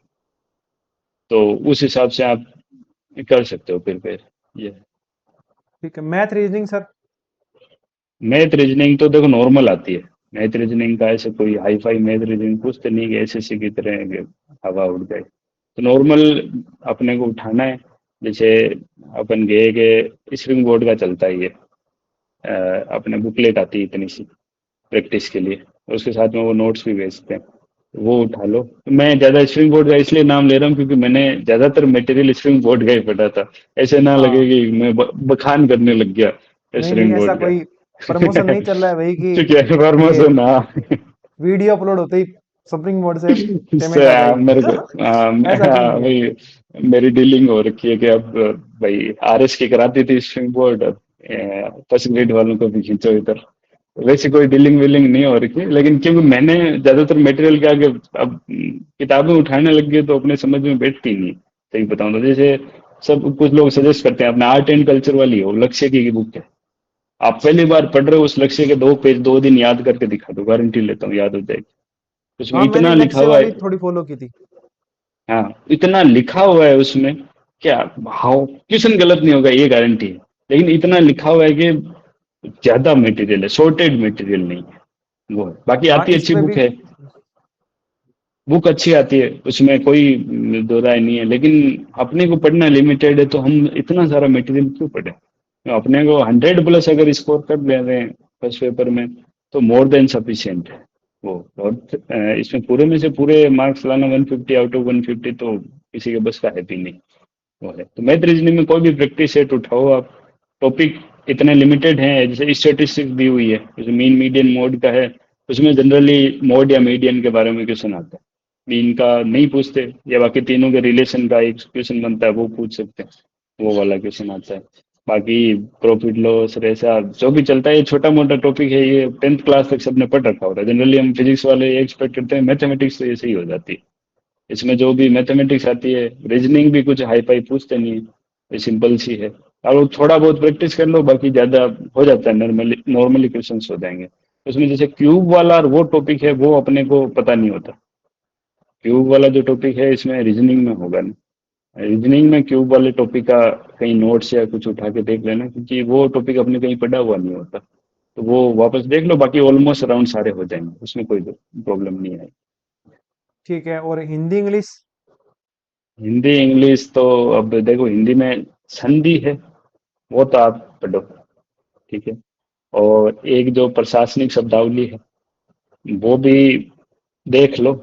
Speaker 2: तो उस हिसाब से आप कर सकते हो प्रिपेयर ये।
Speaker 1: ठीक है, math reasoning sir.
Speaker 2: Math reasoning तो देखो नॉर्मल आती है। मैथ रीजनिंग का ऐसे कोई हाई फाई मैथ रीजनिंग कुछ तो नहीं है एसएससी की तरह है कि हवा उड़ जाए। तो नॉर्मल अपने को उठाना है। जैसे अपन गए के स्प्रिंग बोर्ड का चलता ही है, अपने बुकलेट आती है इतनी सी प्रैक्टिस के लिए, और उसके साथ में वो नोट्स भी भेजते हैं, वो उठा लो। मैं ज्यादा स्प्रिंग बोर्ड का इसलिए नाम ले रहा हूँ क्योंकि मैंने ज्यादातर मटेरियल स्प्रिंग बोर्ड का ही पढ़ा था। ऐसे ना लगे
Speaker 1: हाँ,
Speaker 2: कि मैं बखान करने लग गया
Speaker 1: नहीं नहीं,
Speaker 2: स्प्रिंग
Speaker 1: ऐसा
Speaker 2: बोर्ड का।
Speaker 1: कोई प्रमोशन नहीं चल रहा है भाई कि
Speaker 2: क्योंकि
Speaker 1: ये
Speaker 2: परमोशन, हाँ।
Speaker 1: वीडियो अपलोड होते ही सुप्रीम कोर्ट से
Speaker 2: इससे
Speaker 1: पेमेंट आ जाएगी।
Speaker 2: मेरे को
Speaker 1: ऐसा कुछ
Speaker 2: हाँ,
Speaker 1: नहीं है।
Speaker 2: वही मेरी डीलिंग हो रखी है कि अब भाई आरएस की कराती थी स्विंग बोर्ड, अब फर्स्ट ग्रेड वालों को भी खींचो इधर। वैसे कोई डीलिंग वीलिंग नहीं हो रखी, लेकिन क्योंकि मैंने ज्यादातर मटेरियल के आगे अब किताबें उठाने लग गए तो अपने समझ में बैठती नहीं। सही बताऊं तो जैसे सब कुछ लोग सजेस्ट करते हैं अपने आर्ट एंड कल्चर वाली हो, लक्ष्य की बुक है, आप पहली बार पढ़ रहे हो उस लक्ष्य के 2 पेज 2 दिन याद करके दिखा दो, गारंटी लेता हूँ याद हो जाएगी। उसमें
Speaker 1: हाँ, मैंने
Speaker 2: इतना लिखा
Speaker 1: लक्ष्य
Speaker 2: हुआ
Speaker 1: वाली
Speaker 2: है।
Speaker 1: थोड़ी फॉलो की थी।
Speaker 2: हाँ, इतना लिखा हुआ है उसमें, क्या हाउ क्वेश्चन गलत नहीं होगा ये गारंटी है। लेकिन इतना लिखा हुआ है कि ज्यादा मटेरियल है, सॉर्टेड मटेरियल नहीं है वो है। बाकी
Speaker 1: हाँ,
Speaker 2: आती अच्छी
Speaker 1: इसमें भी।
Speaker 2: बुक है, बुक अच्छी आती है, उसमें कोई दो राय नहीं है, लेकिन अपने को पढ़ना लिमिटेड है तो हम इतना सारा मटेरियल क्यों पढ़े। अपने को 100 प्लस अगर स्कोर कर ले रहे हैं फर्स्ट पेपर में तो मोर देन सफिशिएंट है वो। और इसमें पूरे में से पूरे मार्क्स लाना 150 आउट ऑफ 150 तो किसी के बस का है भी नहीं वो है। तो मैथ रीजनिंग में कोई भी प्रैक्टिस सेट उठाओ आप, टॉपिक इतने लिमिटेड हैं, जैसे स्टेटिस्टिक्स दी हुई है, जैसे मीन मीडियन मोड का है, उसमें जनरली मोड या मीडियन के बारे में क्वेश्चन आता है, मीन का नहीं पूछते, या बाकी तीनों के रिलेशन का एक क्वेश्चन बनता है वो पूछ सकते हैं, वो वाला क्वेश्चन आता है। बाकी प्रॉफिट लॉस रेशा जो भी चलता है ये छोटा मोटा टॉपिक है, ये 10th क्लास तक सबने पढ़ रखा होता है। जनरली हम फिजिक्स वाले एक्सपेक्ट करते हैं मैथमेटिक्स तो ऐसे ही हो जाती है, इसमें जो भी मैथमेटिक्स आती है, रीजनिंग भी कुछ हाई फाई पूछते नहीं है, ये सिंपल सी है। और थोड़ा बहुत प्रैक्टिस कर लो, बाकी ज्यादा हो जाता है, नॉर्मली नॉर्मली क्वेश्चंस हो जाएंगे। उसमें जैसे क्यूब वाला और वो टॉपिक है वो अपने को पता नहीं होता, क्यूब वाला जो टॉपिक है इसमें रीजनिंग में होगा नहीं। रीजनिंग में क्यूब वाले टॉपिक का कहीं नोट्स या कुछ उठा के देख लेना, क्योंकि वो टॉपिक अपने कहीं पढ़ा हुआ नहीं होता, तो वो वापस देख लो, बाकी ऑलमोस्ट अराउंड सारे हो जाएंगे, उसमें कोई प्रॉब्लम नहीं है।
Speaker 1: ठीक है, और हिंदी इंग्लिश?
Speaker 2: हिंदी इंग्लिश तो अब देखो, हिंदी में संधि है वो तो आप पढ़ो, ठीक है। और एक जो प्रशासनिक शब्दावली है वो भी देख लो।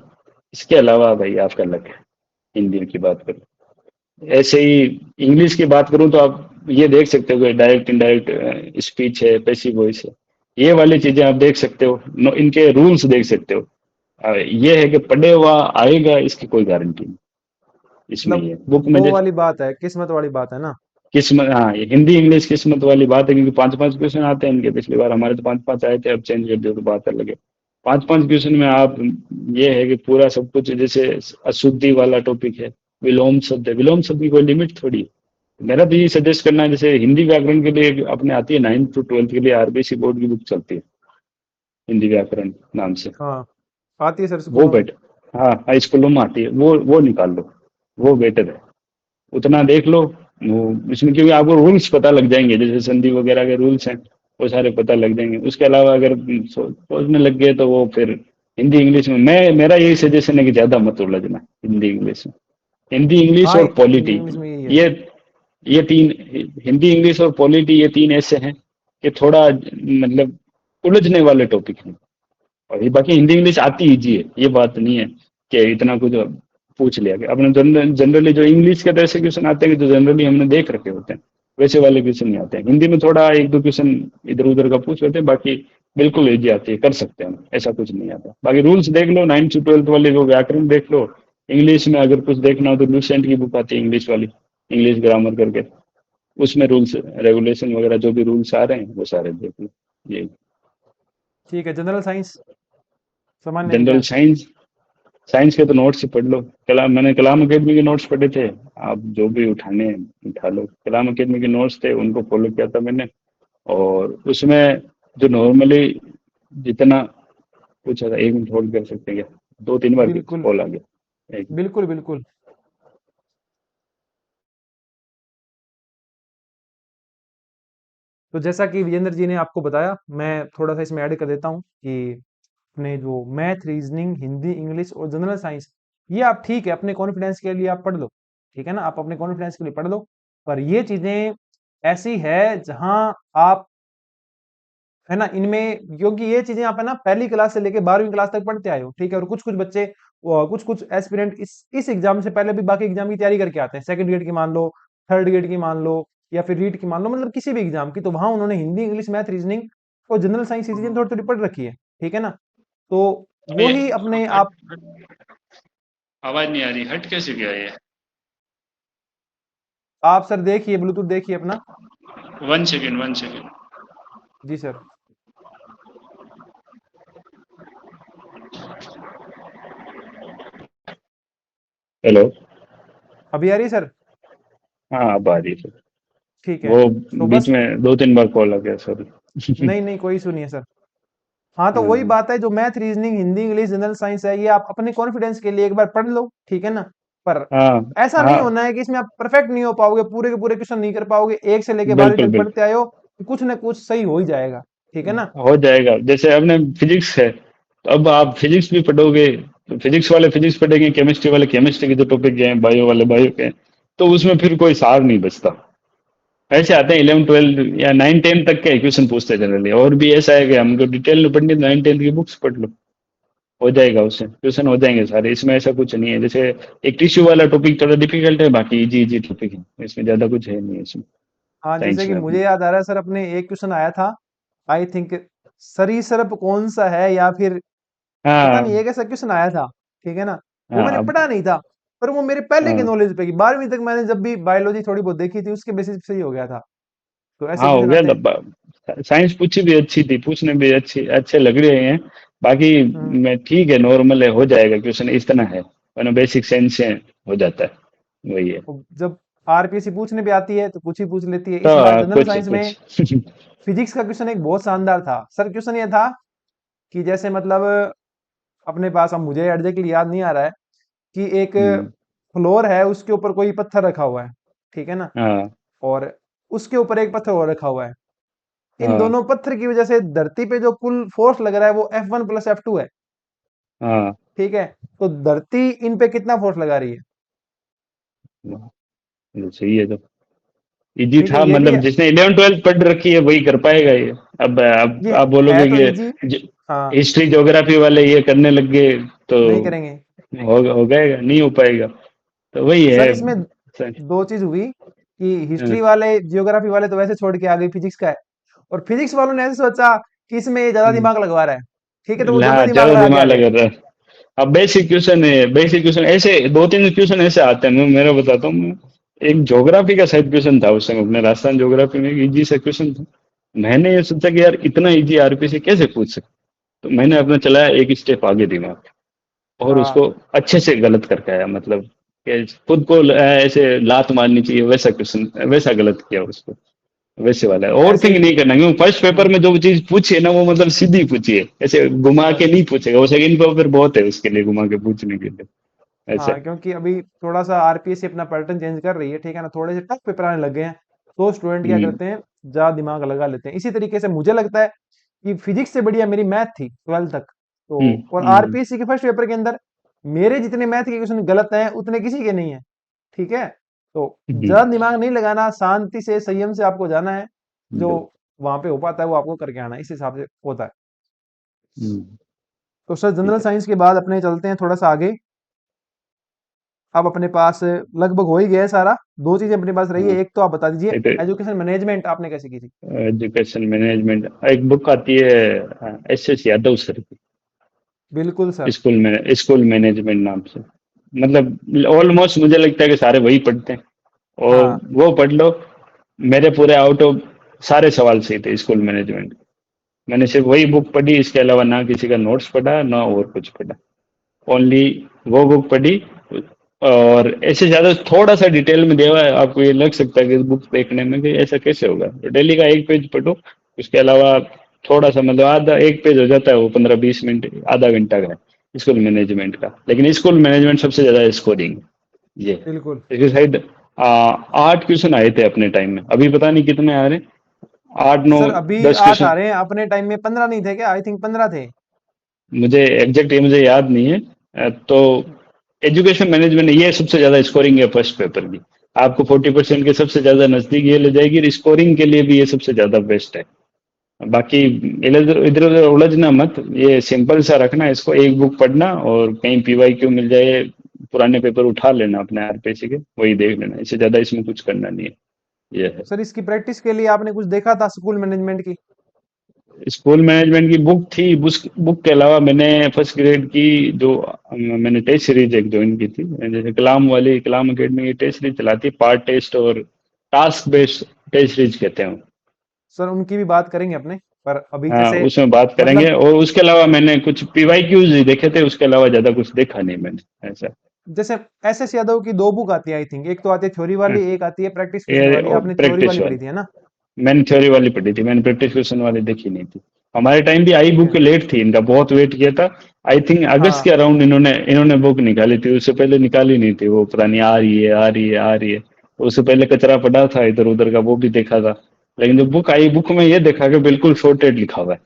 Speaker 2: इसके अलावा भाई आपका लक है, हिंदी की बात करो। ऐसे ही इंग्लिश की बात करूं तो आप ये देख सकते हो कि डायरेक्ट इनडायरेक्ट स्पीच है, पैसिव वॉइस है, ये वाली चीजें आप देख सकते हो। इनके रूल्स देख सकते हो। ये है कि पढ़े हुआ आएगा इसकी कोई गारंटी नहीं, इसमें
Speaker 1: मतलब
Speaker 2: ये बुक में
Speaker 1: वो
Speaker 2: जैसे
Speaker 1: वाली बात है, किस्मत वाली बात है ना।
Speaker 2: किस्मत, हाँ ये हिंदी इंग्लिश किस्मत वाली बात है, क्योंकि 5-5 क्वेश्चन आते हैं इनके, पिछली बार हमारे तो 5-5 आए थे, अब चेंज कर दिया तो बात अलग है। 5-5 क्वेश्चन में आप, ये है कि पूरा सब कुछ, जैसे अशुद्धि वाला टॉपिक है, विलोम शब्द है, विलोम शब्द की कोई लिमिट थोड़ी है। मेरा तो ये सजेस्ट करना है, जैसे हिंदी व्याकरण के लिए अपने आती है 9th to 12th के लिए आरबीसी बोर्ड की बुक चलती है, हिंदी व्याकरण नाम से,
Speaker 1: हाँ, आती है सर
Speaker 2: वो
Speaker 1: स्कूलों में।
Speaker 2: बेटर, हाँ हाई स्कूलों में आती है, वो निकाल लो, वो बेटर है। उतना देख लो वो, इसमें क्योंकि आपको रूल्स पता लग जाएंगे, जैसे संधि वगैरह के रूल्स हैं वो सारे पता लग जाएंगे। उसके अलावा अगर सोचने लग गए तो वो फिर हिंदी इंग्लिश में, मैं मेरा यही सजेशन है कि ज्यादा मत उलझना हिंदी इंग्लिश में। हिंदी इंग्लिश
Speaker 1: हाँ,
Speaker 2: और
Speaker 1: हिंदी
Speaker 2: पॉलिटी,
Speaker 1: इंग्लिश में यही है।
Speaker 2: ये ये तीन, हिंदी इंग्लिश और पॉलिटी ये तीन ऐसे हैं कि थोड़ा मतलब उलझने वाले टॉपिक हैं। और ये बाकी हिंदी इंग्लिश आती इजी है, ये बात नहीं है कि इतना कुछ पूछ लिया गया। अपने जनरली जो इंग्लिश के तरह से क्वेश्चन आते हैं जो जनरली हमने देख रखे होते हैं, वैसे वाले क्वेश्चन नहीं आते हैं। हिंदी में थोड़ा एक दो क्वेश्चन इधर उधर का पूछ लेते हैं, बाकी बिल्कुल इजी आती है, कर सकते हैं हम, ऐसा कुछ नहीं आता। बाकी रूल्स देख लो, 9th to 12th वाले जो व्याकरण देख लो। इंग्लिश में अगर कुछ देखना हो तो लूसेंट की बुक आती है इंग्लिश वाली, इंग्लिश ग्रामर करके, उसमें रूल्स रेगुलेशन वगैरह जो भी रूल्स आ रहे हैं वो सारे देख लो। ये
Speaker 1: ठीक है, जनरल साइंस, सामान्य
Speaker 2: जनरल
Speaker 1: विज्ञान।
Speaker 2: साइंस, साइंस के तो नोट्स ही पढ़ लो। कलाम, मैंने कलाम अकेडमी के नोट्स पढ़े थे, आप जो भी उठाने हैं, उठा लो। कलाम अकेडमी के नोट्स थे उनको फॉलो किया था मैंने। और उसमें जो नॉर्मली जितना पूछा था, 1 मिनट होल्ड कर सकते हैं क्या, 2-3 बार
Speaker 1: बिल्कुल,
Speaker 2: कॉल आ गया, एक
Speaker 1: बिल्कुल, बिल्कुल। तो जैसा कि विजेंद्र जी ने आपको बताया, मैं थोड़ा सा इसमें ऐड कर देता हूँ कि अपने जो मैथ, रीजनिंग, हिंदी, इंग्लिश और जनरल साइंस, ये आप ठीक है अपने कॉन्फिडेंस के लिए आप पढ़ लो, ठीक है ना, आप अपने कॉन्फिडेंस के लिए पढ़ लो। पर ये चीजें ऐसी है जहां आप, है ना, इनमें, क्योंकि ये चीजें आप, है ना, पहली क्लास से लेके 12वीं क्लास तक पढ़ते आए हो, ठीक है। और कुछ कुछ बच्चे, कुछ कुछ एस्पिरेंट इस एग्जाम से पहले भी बाकी एग्जाम की तैयारी करके आते हैं, सेकंड ग्रेड की मान लो, थर्ड ग्रेड की मान लो, या फिर रीट की मान लो, मतलब किसी भी एग्जाम की, तो वहां उन्होंने हिंदी, इंग्लिश, मैथ, रीजनिंग और जनरल साइंस, ये चीजें थोड़ी थोड़ी पढ़ रखी है, ठीक है ना। तो वो ही अपने आप।
Speaker 2: आवाज नहीं आ रही, हट कैसे गया ये?
Speaker 1: आप सर देखिए, ब्लूटूथ देखिए अपना।
Speaker 2: 1 सेकेंड 1 सेकेंड।
Speaker 1: जी सर।
Speaker 2: हेलो।
Speaker 1: अभी आ रही है सर?
Speaker 2: हाँ अब आ रही है।
Speaker 1: ठीक है।
Speaker 2: वो
Speaker 1: तो
Speaker 2: बीच
Speaker 1: बस,
Speaker 2: में 2 3 बार कॉल आ गया, सॉरी।
Speaker 1: नहीं नहीं कोई इशू नहीं है सर। हाँ, तो वही
Speaker 2: हाँ
Speaker 1: बात है, जो math, reasoning, Hindi, English, general science है, ये आप अपने कॉन्फिडेंस के लिए एक बार पढ़ लो, ठीक है ना। पर
Speaker 2: हाँ
Speaker 1: ऐसा नहीं
Speaker 2: हाँ,
Speaker 1: होना है कि इसमें आप परफेक्ट नहीं हो पाओगे, पूरे के पूरे क्वेश्चन नहीं कर पाओगे, 1 से लेके 12वीं
Speaker 2: बिल्कुल
Speaker 1: तक
Speaker 2: बिल्कुल।
Speaker 1: पढ़ते आए हो, तो कुछ ना कुछ सही हो ही जाएगा। ठीक है ना।
Speaker 2: हो जाएगा, जैसे अपने फिजिक्स है, तो अब आप फिजिक्स भी पढ़ोगे, तो फिजिक्स वाले फिजिक्स पढ़ेंगे, केमिस्ट्री वाले केमिस्ट्री के जो टॉपिक हैं, बायो वाले बायो के हैं, तो उसमें फिर कोई सार नहीं बचता। ऐसे आते हैं 11 12 या 9 10 तक के क्वेश्चन पूछते हैं जनरली, और भी ऐसा है कि हमको डिटेल में पढ़नी है, 9 10 की बुक्स पढ़ लो, हो जाएगा, उससे क्वेश्चन हो जाएंगे सारे, इसमें ऐसा कुछ नहीं है। जैसे एक टिश्यू वाला टॉपिक थोड़ा डिफिकल्ट है, बाकी इजी इजी टॉपिक है, इसमें ज्यादा कुछ है नहीं इसमें,
Speaker 1: हाँ, जैसे
Speaker 2: साइंस
Speaker 1: कि
Speaker 2: में
Speaker 1: मुझे
Speaker 2: अपने।
Speaker 1: याद आ रहा है सर, अपने एक क्वेश्चन आया था, आई थिंक, सरीसृप कौन सा है, या फिर पता नहीं,
Speaker 2: हाँ
Speaker 1: एक ऐसा क्वेश्चन आया था। ठीक है ना। वो
Speaker 2: हाँ
Speaker 1: मैंने
Speaker 2: अब
Speaker 1: पढ़ा नहीं था, पर वो मेरे पहले की
Speaker 2: हाँ
Speaker 1: नॉलेज पे की 12वीं तक मैंने जब भी बायोलॉजी थोड़ी बहुत देखी थी, उसके बेसिस पे ही हो गया था। तो ऐसे
Speaker 2: हाँ हो
Speaker 1: क्वेश्चन
Speaker 2: गया
Speaker 1: आते हैं।
Speaker 2: था। साइंस पूछी भी अच्छी थी, पूछने भी अच्छी अच्छे लग रहे हैं, बाकी
Speaker 1: हम्म।
Speaker 2: मैं ठीक है, नॉर्मल है, हो जाएगा क्वेश्चन, इतना है, वरना बेसिक साइंस से हो जाता है, वही है।
Speaker 1: और जब आरपीएससी पूछने पे आती है तो कुछ ही पूछ लेती है।
Speaker 2: तो
Speaker 1: इस बार जनरल
Speaker 2: कुछ
Speaker 1: साइंस में
Speaker 2: कुछ
Speaker 1: फिजिक्स का क्वेश्चन एक बहुत शानदार था सर। क्वेश्चन ये था कि जैसे मतलब अपने पास, अब मुझे एग्जैक्टली याद नहीं आ रहा है, कि एक
Speaker 2: हम्म,
Speaker 1: फ्लोर है, उसके ऊपर कोई पत्थर रखा हुआ है। ठीक है ना।
Speaker 2: हाँ
Speaker 1: और उसके ऊपर एक पत्थर और रखा हुआ है। इन
Speaker 2: हाँ
Speaker 1: दोनों पत्थर की वजह से धरती पे जो कुल फोर्स लग रहा है वो F1 + F2 है।
Speaker 2: हाँ,
Speaker 1: ठीक है। तो धरती इन पे कितना फोर्स लगा रही है?
Speaker 2: वाह, ये सही है, तो इजी
Speaker 1: ठीक है,
Speaker 2: था,
Speaker 1: ये भी
Speaker 2: मतलब
Speaker 1: है।
Speaker 2: जिसने 11 12 पढ़ रखी है वही कर पाएगा ये। अब
Speaker 1: ये
Speaker 2: आप
Speaker 1: है
Speaker 2: बोलोगे
Speaker 1: तो
Speaker 2: कि
Speaker 1: इजी। हाँ।
Speaker 2: हिस्ट्री ज्योग्राफी वाले ये करने लग गए, तो
Speaker 1: नहीं करेंगे।
Speaker 2: हो जाएगा, नहीं हो पाएगा, तो वही
Speaker 1: सर
Speaker 2: है।
Speaker 1: इसमें
Speaker 2: सर,
Speaker 1: दो चीज हुई, कि
Speaker 2: हाँ,
Speaker 1: हिस्ट्री वाले, जियोग्राफी वाले तो वैसे छोड़ के आ गए, फिजिक्स का है। और फिजिक्स वालों ने ऐसे सोचा कि इसमें ये ज्यादा दिमाग लगवा रहा है। ठीक है, तो वो ज्यादा
Speaker 2: हाँ
Speaker 1: दिमाग
Speaker 2: ज्यादा
Speaker 1: लगा के आ
Speaker 2: दिमाग
Speaker 1: गए।
Speaker 2: लग रहा है। अब बेसिक क्वेश्चन है, बेसिक क्वेश्चन ऐसे 2 3 क्वेश्चन ऐसे आते हैं, मैं मेरा बताता हूँ मैं। एक ज्योग्राफी का शायद क्वेश्चन था उस समय, अपने राजस्थान ज्योग्राफी में, इजी सा क्वेश्चन था। मैंने ये सोचा कि यार इतना इजी आरपीसी कैसे पूछ सकते, तो मैंने अपना चलाया एक स्टेप आगे दिमाग, और उसको
Speaker 1: हाँ।
Speaker 2: अच्छे से गलत करके आया, मतलब कि खुद को ऐसे लात मारनी चाहिए वैसा क्वेश्चन, वैसा गलत किया उसको, वैसे वाला है, ओवर
Speaker 1: ऐसे
Speaker 2: थिंक
Speaker 1: ही।
Speaker 2: नहीं करना, क्योंकि फर्स्ट पेपर
Speaker 1: हम्म।
Speaker 2: में जो चीज पूछी है ना, वो मतलब सीधी पूछी है, ऐसे घुमा के नहीं पूछेगा, वो सेकंड पेपर बहुत है उसके लिए घुमा के पूछने के लिए, ऐसे।
Speaker 1: हाँ, क्योंकि अभी थोड़ा सा आरपीएससी अपना पैटर्न चेंज कर रही है, ठीक है ना, थोड़े से टफ पेपर आने लग गए हैं। तो स्टूडेंट क्या
Speaker 2: हम्म
Speaker 1: करते हैं, ज्यादा दिमाग लगा लेते हैं। इसी तरीके से मुझे लगता है कि फिजिक्स से बढ़िया मेरी मैथ थी 12th तक। तो
Speaker 2: हम्म
Speaker 1: और
Speaker 2: हम्म
Speaker 1: आरपीएससी के फर्स्ट पेपर के अंदर मेरे जितने मैथ के क्वेश्चन गलत हैं, उतने किसी के नहीं है। ठीक है। तो
Speaker 2: हम्म
Speaker 1: ज्यादा दिमाग नहीं लगाना, शांति से, संयम से आपको जाना है। जो
Speaker 2: हम्म
Speaker 1: वहां पे हो पाता है वो आपको करके आना है, इस हिसाब से होता है।
Speaker 2: हम्म,
Speaker 1: तो सर जनरल
Speaker 2: ठीक है।
Speaker 1: साइंस के बाद अपने चलते हैं थोड़ा सा आगे। अब अपने पास लगभग हो ही गया है सारा। दो चीजें अपने पास रही
Speaker 2: हाँ,
Speaker 1: है, एक तो आप बता दीजिए,
Speaker 2: एक
Speaker 1: एजुकेशन मैनेजमेंट आपने कैसे की थी?
Speaker 2: एजुकेशन मैनेजमेंट, एक बुक आती है एस एस यादव सर की,
Speaker 1: बिल्कुल सर।
Speaker 2: स्कूल मैनेजमेंट नाम से, मतलब ऑलमोस्ट मुझे लगता है कि सारे वही पढ़ते हैं, और
Speaker 1: हाँ।
Speaker 2: वो पढ़ लो। मेरे पूरे आउट ऑफ सारे सवाल सही थे स्कूल मैनेजमेंट। मैंने सिर्फ वही बुक पढ़ी, इसके अलावा ना किसी का नोट्स पढ़ा ना और कुछ पढ़ा, ओनली वो बुक पढ़ी। और ऐसे ज्यादा थोड़ा सा डिटेल में दिया हुआ है, आपको ये लग सकता है कि इस बुक देखने में कि ऐसा कैसे होगा, तो डेली का एक पेज पढ़ो, उसके अलावा थोड़ा सा, मतलब आधा एक पेज हो जाता है, वो 15 20 मिनट आधा घंटा का है स्कूल मैनेजमेंट का, लेकिन स्कूल मैनेजमेंट सबसे ज्यादा स्कोरिंग ये है।
Speaker 1: बिल्कुल।
Speaker 2: इसके साइड 8 क्वेश्चन आए थे अपने टाइम में, अभी पता नहीं कितने आ रहे हैं, 8 9
Speaker 1: सर अभी 8 आ
Speaker 2: 10 क्वेश्चन।
Speaker 1: रहे हैं, अपने टाइम में 15 नहीं थे क्या? आई थिंक 15 थे।
Speaker 2: मुझे एग्जैक्ट ये मुझे याद नहीं है, तो एजुकेशन मैनेजमेंट ये सबसे ज्यादा स्कोरिंग है फर्स्ट पेपर की, आपको 40% के सबसे ज्यादा नजदीक ये ले जाएगी, और स्कोरिंग के लिए भी ये सबसे ज्यादा बेस्ट है। बाकी इधर इधर उधर उलझना मत, ये सिंपल सा रखना, इसको एक बुक पढ़ना और कहीं पीवाई क्यू मिल जाए, पुराने पेपर उठा लेना अपने आरपीसी के, वही देख लेना, इससे ज्यादा इसमें कुछ करना नहीं है, ये है।
Speaker 1: सर इसकी प्रैक्टिस के लिए आपने कुछ देखा था स्कूल मैनेजमेंट की?
Speaker 2: स्कूल मैनेजमेंट की बुक थी, बुक के अलावा मैंने फर्स्ट ग्रेड की जो मैंने टेस्ट सीरीज एक ज्वाइन की थी, जैसे कलाम अकेडमी की टेस्ट सीरीज चलाती है, पार्ट टेस्ट और टास्क बेस्ड टेस्ट सीरीज कहते हैं वो।
Speaker 1: सर उनकी भी बात करेंगे अपने, पर अभी
Speaker 2: हाँ,
Speaker 1: जैसे
Speaker 2: उसमें बात करेंगे,
Speaker 1: मतलब
Speaker 2: और उसके अलावा मैंने कुछ पीवाईक्यूज ही देखे थे, उसके अलावा ज्यादा कुछ देखा नहीं मैंने ऐसा।
Speaker 1: जैसे एस एस यादव की दो बुक आती है आई थिंक, एक तो आती है थ्योरी
Speaker 2: हाँ,
Speaker 1: वाली, एक आती है प्रैक्टिस क्वेश्चन
Speaker 2: ये
Speaker 1: वाली। आपने थ्योरी
Speaker 2: प्रैक्टिस
Speaker 1: वाली पढ़ी
Speaker 2: वाली
Speaker 1: थी है ना?
Speaker 2: मैंने थ्योरी वाली पढ़ी थी, मैंने प्रैक्टिस क्वेश्चन वाली देखी नहीं थी। हमारे टाइम भी आई
Speaker 1: ठीक
Speaker 2: बुक
Speaker 1: है।
Speaker 2: लेट थी, इनका बहुत वेट किया था। आई थिंक अगस्त के
Speaker 1: हाँ।
Speaker 2: अराउंड इन्होंने इन्होंने बुक निकाली थी, उससे पहले निकाली नहीं थी, वो पुरानी आ रही है आ रही है आ रही है। उससे पहले कचरा पड़ा था इधर उधर का, वो भी देखा था। लेकिन जब बुक आई, बुक में ये देखा कि बिल्कुल शॉर्टेड लिखा हुआ है,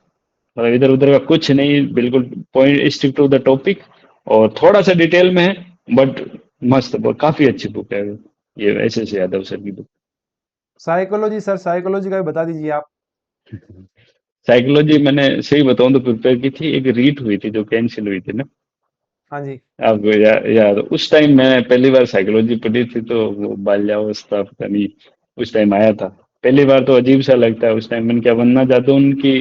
Speaker 2: मतलब इधर उधर का कुछ नहीं, बिल्कुल point, stick to the topic, और थोड़ा सा डिटेल में है, बट मस्त, काफी अच्छी बुक है ये, एस यादव सर की बुक।
Speaker 1: साइकोलॉजी सर, साइकोलॉजी का भी बता दीजिए आप।
Speaker 2: साइकोलॉजी मैंने सही बताऊं तो प्रिपेयर की थी, एक रीट हुई थी जो कैंसिल हुई थी ना,
Speaker 1: हाँ जी।
Speaker 2: आपको याद उस टाइम मैं पहली बार साइकोलॉजी पढ़ी थी, तो वो बाल्यावस्था पता नहीं उस टाइम आया था। पहली बार तो अजीब सा लगता है, उस टाइम मैंने क्या वन्ना जादू उनकी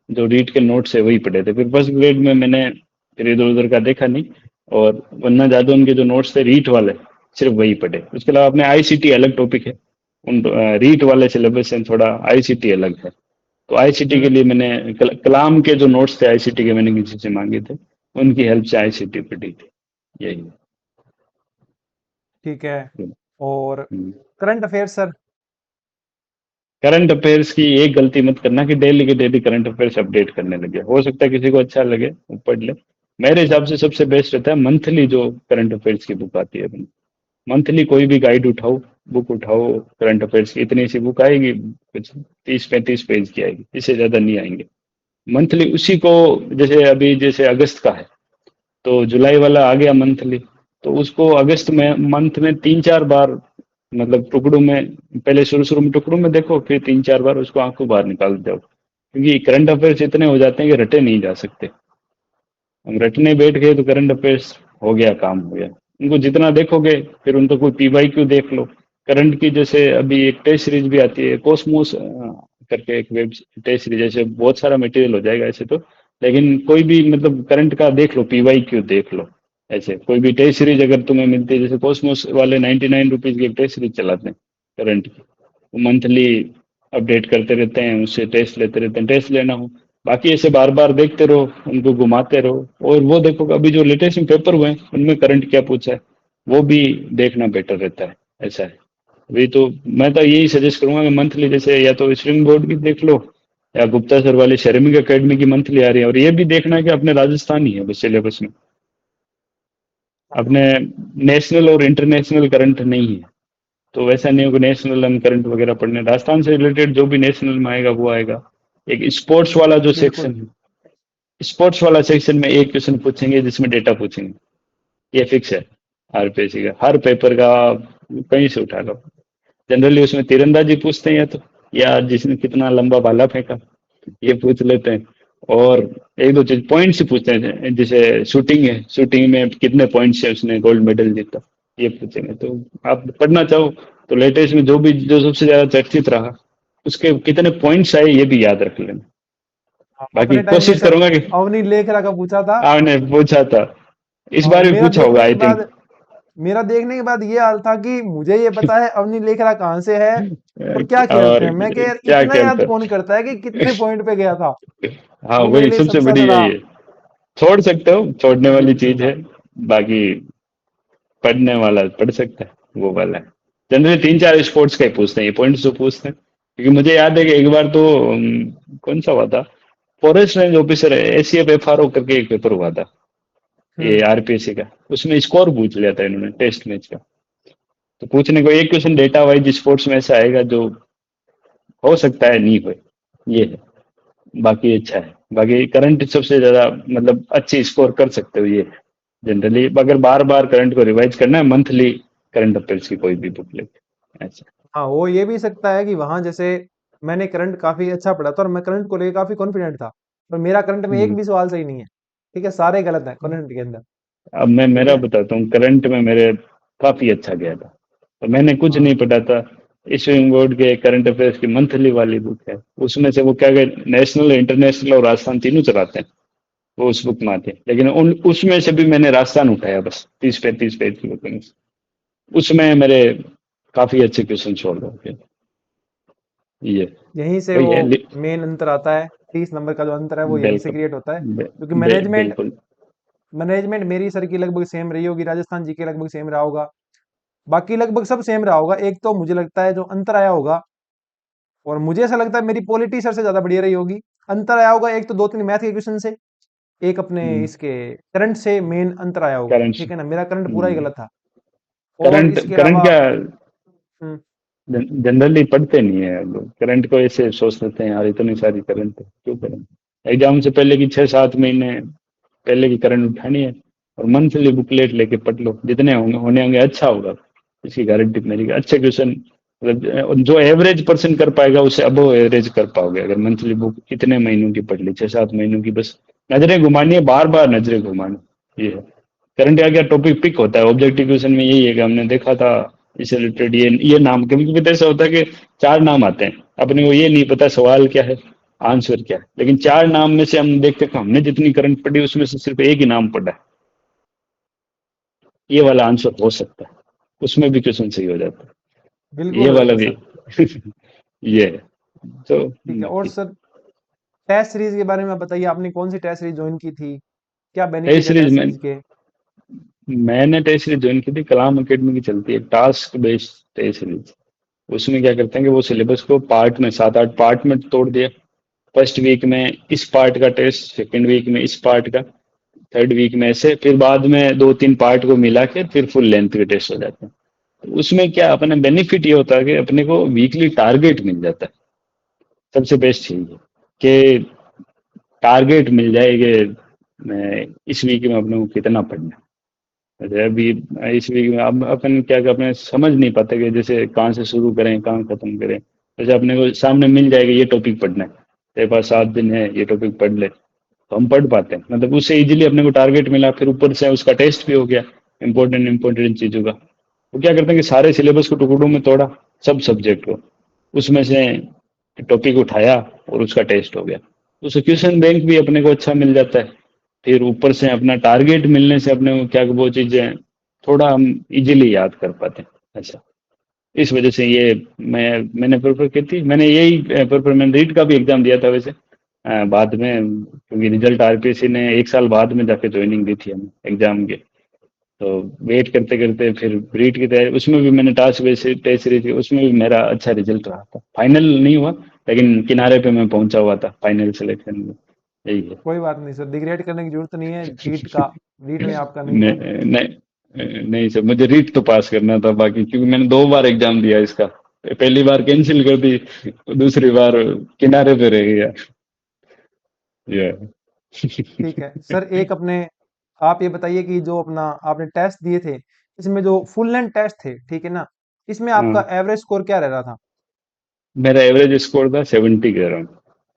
Speaker 2: जो रीट के नोट्स है वही पढ़े थे, फिर फर्स्ट ग्रेड में मैंने फिर इधर उधर का देखा नहीं, और वन्ना जादू उनके जो नोट्स थे रीट वाले, सिर्फ वही पढ़े। उसके अलावा अपने आईसीटी अलग टॉपिक है, उन रीट वाले सिलेबस से थोड़ा आईसीटी अलग है। तो आईसीटी के
Speaker 1: हम्म।
Speaker 2: लिए मैंने कलाम के जो नोट्स थे आईसीटी के, मैंने किसी से मांगे थे, उनकी हेल्प से आईसीटी पढ़ी थी, यही
Speaker 1: ठीक है।
Speaker 2: है।
Speaker 1: और current affair sir.
Speaker 2: Current affairs की एक गलती मत करना कि डेली के डेली करंट अफेयर्स अपडेट करने लगे, हो सकता है किसी को अच्छा लगे वो पढ़ ले। मेरे हिसाब से सबसे बेस्ट रहता है मंथली जो करंट अफेयर्स की बुक आती है, मंथली कोई भी गाइड उठाओ, बुक उठाओ, करंट अफेयर्स की इतनी सी बुक आएगी, कुछ 30-35 पेज की आएगी, इससे ज्यादा नहीं आएंगे। मंथली उसी को, जैसे अभी जैसे अगस्त का है, तो जुलाई वाला आ गया मंथली, तो उसको अगस्त में मंथ में 3-4 बार, मतलब टुकड़ों में, पहले शुरू शुरू में टुकड़ों में देखो, फिर 3-4 बार उसको आंखों बाहर निकाल दो, क्योंकि करंट अफेयर्स इतने हो जाते हैं कि रटे नहीं जा सकते। हम रटने बैठ गए तो करंट अफेयर्स हो गया, काम हो गया। उनको जितना देखोगे, फिर उनका कोई पीवाईक्यू देख लो करंट की, जैसे अभी एक टेस्ट सीरीज भी आती है कोसमोस करके, एक वेब टेस्ट सीरीज, जैसे बहुत सारा मटेरियल हो जाएगा ऐसे तो, लेकिन कोई भी मतलब करंट का देख लो, पीवाईक्यू देख लो। ऐसे कोई भी टेस्ट सीरीज अगर तुम्हें मिलती है, जैसे कोसमोस वाले 99 रुपीज की एक टेस्ट सीरीज चलाते हैं करंट की, वो मंथली अपडेट करते रहते हैं, उससे टेस्ट लेते रहते हैं, टेस्ट लेना हो। बाकी ऐसे बार बार देखते रहो, उनको घुमाते रहो, और वो देखो कि अभी जो लेटेस्ट में पेपर हुए हैं उनमें करंट क्या पूछा है, वो भी देखना बेटर रहता है। ऐसा है। अभी तो मैं तो यही सजेस्ट करूंगा कि मंथली, जैसे या तो स्विंग बोर्ड की देख लो, या गुप्ता सर वाली शर्मिक अकेडमी की मंथली आ रही है, और ये भी देखना है कि अपने राजस्थान ही है बस सिलेबस में, अपने नेशनल और इंटरनेशनल करंट नहीं है। तो वैसा नहीं होगा नेशनल हम करंट वगैरह पढ़ने, राजस्थान से रिलेटेड जो भी नेशनल में आएगा वो आएगा। एक स्पोर्ट्स वाला जो
Speaker 1: बिल्कुल।
Speaker 2: सेक्शन है, स्पोर्ट्स वाला सेक्शन में एक क्वेश्चन पूछेंगे जिसमें डेटा पूछेंगे, ये फिक्स है। आरपीएससी का हर पेपर का कहीं से उठा लो, जनरली उसमें तीरंदाजी पूछते हैं, या तो या जिसने कितना लंबा भाला फेंका, ये पूछ लेते हैं। और एक दो चीज पॉइंट्स ही पूछते हैं, जैसे शूटिंग है, शूटिंग में कितने पॉइंट्स है उसने गोल्ड मेडल जीता, ये पूछेंगे। तो आप पढ़ना चाहो तो लेटेस्ट में जो भी जो सबसे ज्यादा चर्चित रहा, उसके कितने पॉइंट्स आए ये भी याद रख लेना।
Speaker 1: हाँ,
Speaker 2: बाकी
Speaker 1: अपने टाइम में
Speaker 2: कोशिश
Speaker 1: सर
Speaker 2: करूंगा कि,
Speaker 1: अवनी लेखरा का पूछा था।
Speaker 2: आपने पूछा था, इस
Speaker 1: और
Speaker 2: बार भी पूछा होगा आई थिंक।
Speaker 1: मेरा देखने के बाद ये हाल था कि मुझे ये पता है अवनी लेखरा कहाँ से है और क्या खेलते
Speaker 2: और
Speaker 1: हैं। मैं कह यार
Speaker 2: क्या
Speaker 1: इतना याद
Speaker 2: खेलते
Speaker 1: कौन करता है कि कितने पॉइंट पे गया था।
Speaker 2: हैं। हाँ,
Speaker 1: वो मेरे
Speaker 2: वही
Speaker 1: लिए
Speaker 2: सबसे
Speaker 1: सबसे
Speaker 2: बड़ी
Speaker 1: ज्यादा
Speaker 2: यही है। छोड़ सकते हो, छोड़ने वाली
Speaker 1: मोटिवेशन
Speaker 2: चीज
Speaker 1: था।
Speaker 2: है, बाकी पढ़ने वाला पढ़ सकता है, वो वाला है। जनरली 3-4 स्पोर्ट्स का ही पूछते हैं ये पॉइंट्स जो पूछते हैं, क्योंकि मुझे याद है कि एक बार तो कौन सा हुआ था, फॉरेस्ट रेंज ऑफिसर है, एसीएफ एफआरओ करके एक पेपर हुआ था, ये
Speaker 1: हम्म।
Speaker 2: आरपीएससी का, उसमें स्कोर पूछ लिया था इन्होंने टेस्ट मैच का। तो पूछने को एक क्वेश्चन डेटा वाइज स्पोर्ट्स में ऐसा आएगा जो हो सकता है नहीं हो, ये है। बाकी अच्छा है, बाकी करंट सबसे ज्यादा मतलब अच्छी स्कोर कर सकते हो ये, जनरली अगर बार बार करंट को रिवाइज करना है, मंथली करंट अफेयर्स की कोई भी बुक लेके ऐसा।
Speaker 1: हाँ, वो ये भी सकता है कि वहां जैसे मैंने करंट काफी अच्छा पढ़ा था और मैं करंट को लेकर काफी कॉन्फिडेंट था, पर मेरा करंट में एक
Speaker 2: हम्म।
Speaker 1: भी सवाल सही नहीं है। ठीक है, सारे गलत है करंट के अंदर।
Speaker 2: अब मैं
Speaker 1: ठीक
Speaker 2: मेरा
Speaker 1: है।
Speaker 2: बताता हूँ, करंट में मेरे काफी अच्छा गया था, तो मैंने कुछ नहीं
Speaker 1: हाँ।
Speaker 2: पढ़ा था, इश्यूइंग बोर्ड के करंट अफेयर्स की मंथली वाली बुक है। उसमें से वो क्या कहते नेशनल इंटरनेशनल और राजस्थान तीनों चलाते हैं, वो उस बुक में आते हैं। लेकिन उन उसमें से भी मैंने राजस्थान उठाया बस 30-35 पेज की बुक में। उसमें मेरे काफी अच्छे क्वेश्चन सॉल्व हो गए। ये
Speaker 1: यहीं से
Speaker 2: वही
Speaker 1: वो
Speaker 2: है
Speaker 1: मेन अंतर आता है, 30 नंबर का जो अंतर है वो यहीं से
Speaker 2: बिल्कुल
Speaker 1: क्रिएट होता है, क्योंकि
Speaker 2: बिल्कुल।
Speaker 1: मैनेजमेंट मेरी सर की लगभग सेम रही होगी, राजस्थान जी के लगभग सेम रहा होगा, बाकी लगभग सब सेम रहा होगा। एक तो मुझे लगता है जो अंतर आया होगा, और मुझे ऐसा लगता है मेरी पॉलिटी सर से ज्यादा बढ़िया रही होगी। अंतर आया होगा एक तो 2-3 मैथ के क्वेश्चन से, एक अपने इसके करंट से मेन अंतर आया होगा,
Speaker 2: करंट
Speaker 1: ठीक है ना, मेरा करंट पूरा ही गलत था। और
Speaker 2: करंट
Speaker 1: इसके
Speaker 2: करंट
Speaker 1: अलावा
Speaker 2: क्या
Speaker 1: हम्म,
Speaker 2: जनरली पढ़ते नहीं है लोग। करंट को ऐसे सोच लेते हैं यार इतनी सारी करंट है क्यों करें। एग्जाम से पहले की 6-7 महीने पहले की करंट उठानी है और मंथली बुकलेट लेके पढ़ लो, जितने होंगे होने होंगे अच्छा होगा। इसकी गारंटी मेरी। अच्छे क्वेश्चन मतलब जो एवरेज पर्सन कर पाएगा उसे अबव एवरेज कर पाओगे अगर मंथली बुक कितने महीनों की पढ़ ली, 6-7 महीनों की। बस नजरें घुमानी है, बार बार नजरें घुमानी, ये है। करंट का क्या टॉपिक पिक होता है ऑब्जेक्टिव क्वेश्चन में, यही है कि हमने देखा था इससे रिलेटेड ये नाम, कभी कभी तो ऐसा होता है कि 4 नाम आते हैं, अपने को ये नहीं पता सवाल क्या है आंसर क्या है, लेकिन 4 नाम में से हम देखते हैं कि हमने जितनी करंट पढ़ी उसमें से सिर्फ एक ही नाम पढ़ा है, ये वाला आंसर हो सकता है, उसमें भी क्वेश्चन सही हो जाता है, ये
Speaker 1: बिल्कुल हो
Speaker 2: वाला
Speaker 1: जाता
Speaker 2: भी
Speaker 1: सर।
Speaker 2: ये है। तो
Speaker 1: ठीक है, और सर टेस्ट सीरीज के बारे में आप बताइए, आपने कौन सी टेस्ट सीरीज ज्वाइन की थी, क्या
Speaker 2: टेस्ट
Speaker 1: बेनिफिट है
Speaker 2: सीरीज
Speaker 1: टेस्ट
Speaker 2: में
Speaker 1: सीरीज के?
Speaker 2: मैंने टेस्ट सीरीज ज्वाइन की थी, कलाम एकेडमी की चलती है टास्क बेस्ड टेस्ट सीरीज। उसमें क्या करते हैं कि वो सिलेबस को पार्ट में 7-8 पार्ट में तोड़ दिया। फर्स्ट वीक में इस पार्ट का टेस्ट, सेकंड वीक में इस पार्ट का, थर्ड वीक में ऐसे, फिर बाद में 2-3 पार्ट को मिला के फिर फुल लेंथ के टेस्ट हो जाते हैं। तो उसमें क्या अपने बेनिफिट ये होता है कि अपने को वीकली टारगेट मिल जाता है। सबसे बेस्ट चीज है कि टारगेट मिल जाए कि मैं इस वीक में अपने को कितना पढ़ना है। जैसे अभी इस वीक में अब अपन क्या कि अपने समझ नहीं पाते कि जैसे कहाँ से शुरू करें कहाँ खत्म करें। जैसे अपने को सामने मिल जाएगा ये टॉपिक पढ़ना है, तेरे पास 7 दिन है ये टॉपिक पढ़ ले, तो हम पढ़ पाते हैं, मतलब उससे इजीली अपने को टारगेट मिला, फिर ऊपर से उसका टेस्ट भी हो गया इंपॉर्टेंट चीजों का। वो क्या करते हैं कि सारे सिलेबस को टुकड़ों में तोड़ा, सब सब्जेक्ट को, उसमें से टॉपिक उठाया और उसका टेस्ट हो गया। उससे क्वेश्चन बैंक भी अपने को अच्छा मिल जाता है। फिर ऊपर से अपना टारगेट मिलने से अपने को क्या वो चीजें थोड़ा हम इजीली याद कर पाते हैं। अच्छा, इस वजह से ये मैंने प्रेफर की थी। मैंने यही प्रेफर मैंने रीट का भी एग्जाम दिया था वैसे बाद में, क्योंकि रिजल्ट आरपीएससी ने 1 साल बाद में जाके ज्वाइनिंग दी थी हमें एग्जाम के। तो वेट करते करते फिर रीट की तैयारी, उसमें भी मैंने टास्क बेस्ड टेस्ट सीरीज थी, उसमें भी मेरा अच्छा रिजल्ट रहा था। फाइनल नहीं हुआ लेकिन किनारे पे मैं पहुंचा हुआ था फाइनल सिलेक्शन में। यही है।
Speaker 1: कोई बात नहीं सर, डिग्रेड करने की जरूरत नहीं है, रीट में आपका नहीं हुआ।
Speaker 2: नहीं नहीं नहीं सर, मुझे रीट तो पास करना था बाकी, क्योंकि मैंने 2 बार एग्जाम दिया इसका। पहली बार कैंसिल कर दी, दूसरी बार किनारे पे रह गया। ये
Speaker 1: ठीक है सर, एक अपने आप ये बताइए कि जो अपना आपने टेस्ट दिए थे, इसमें जो फुल लेंथ टेस्ट थे, ठीक है ना, इसमें
Speaker 2: हाँ,
Speaker 1: आपका एवरेज स्कोर क्या रह रहा था?
Speaker 2: मेरा एवरेज स्कोर था 70 के अराउंड,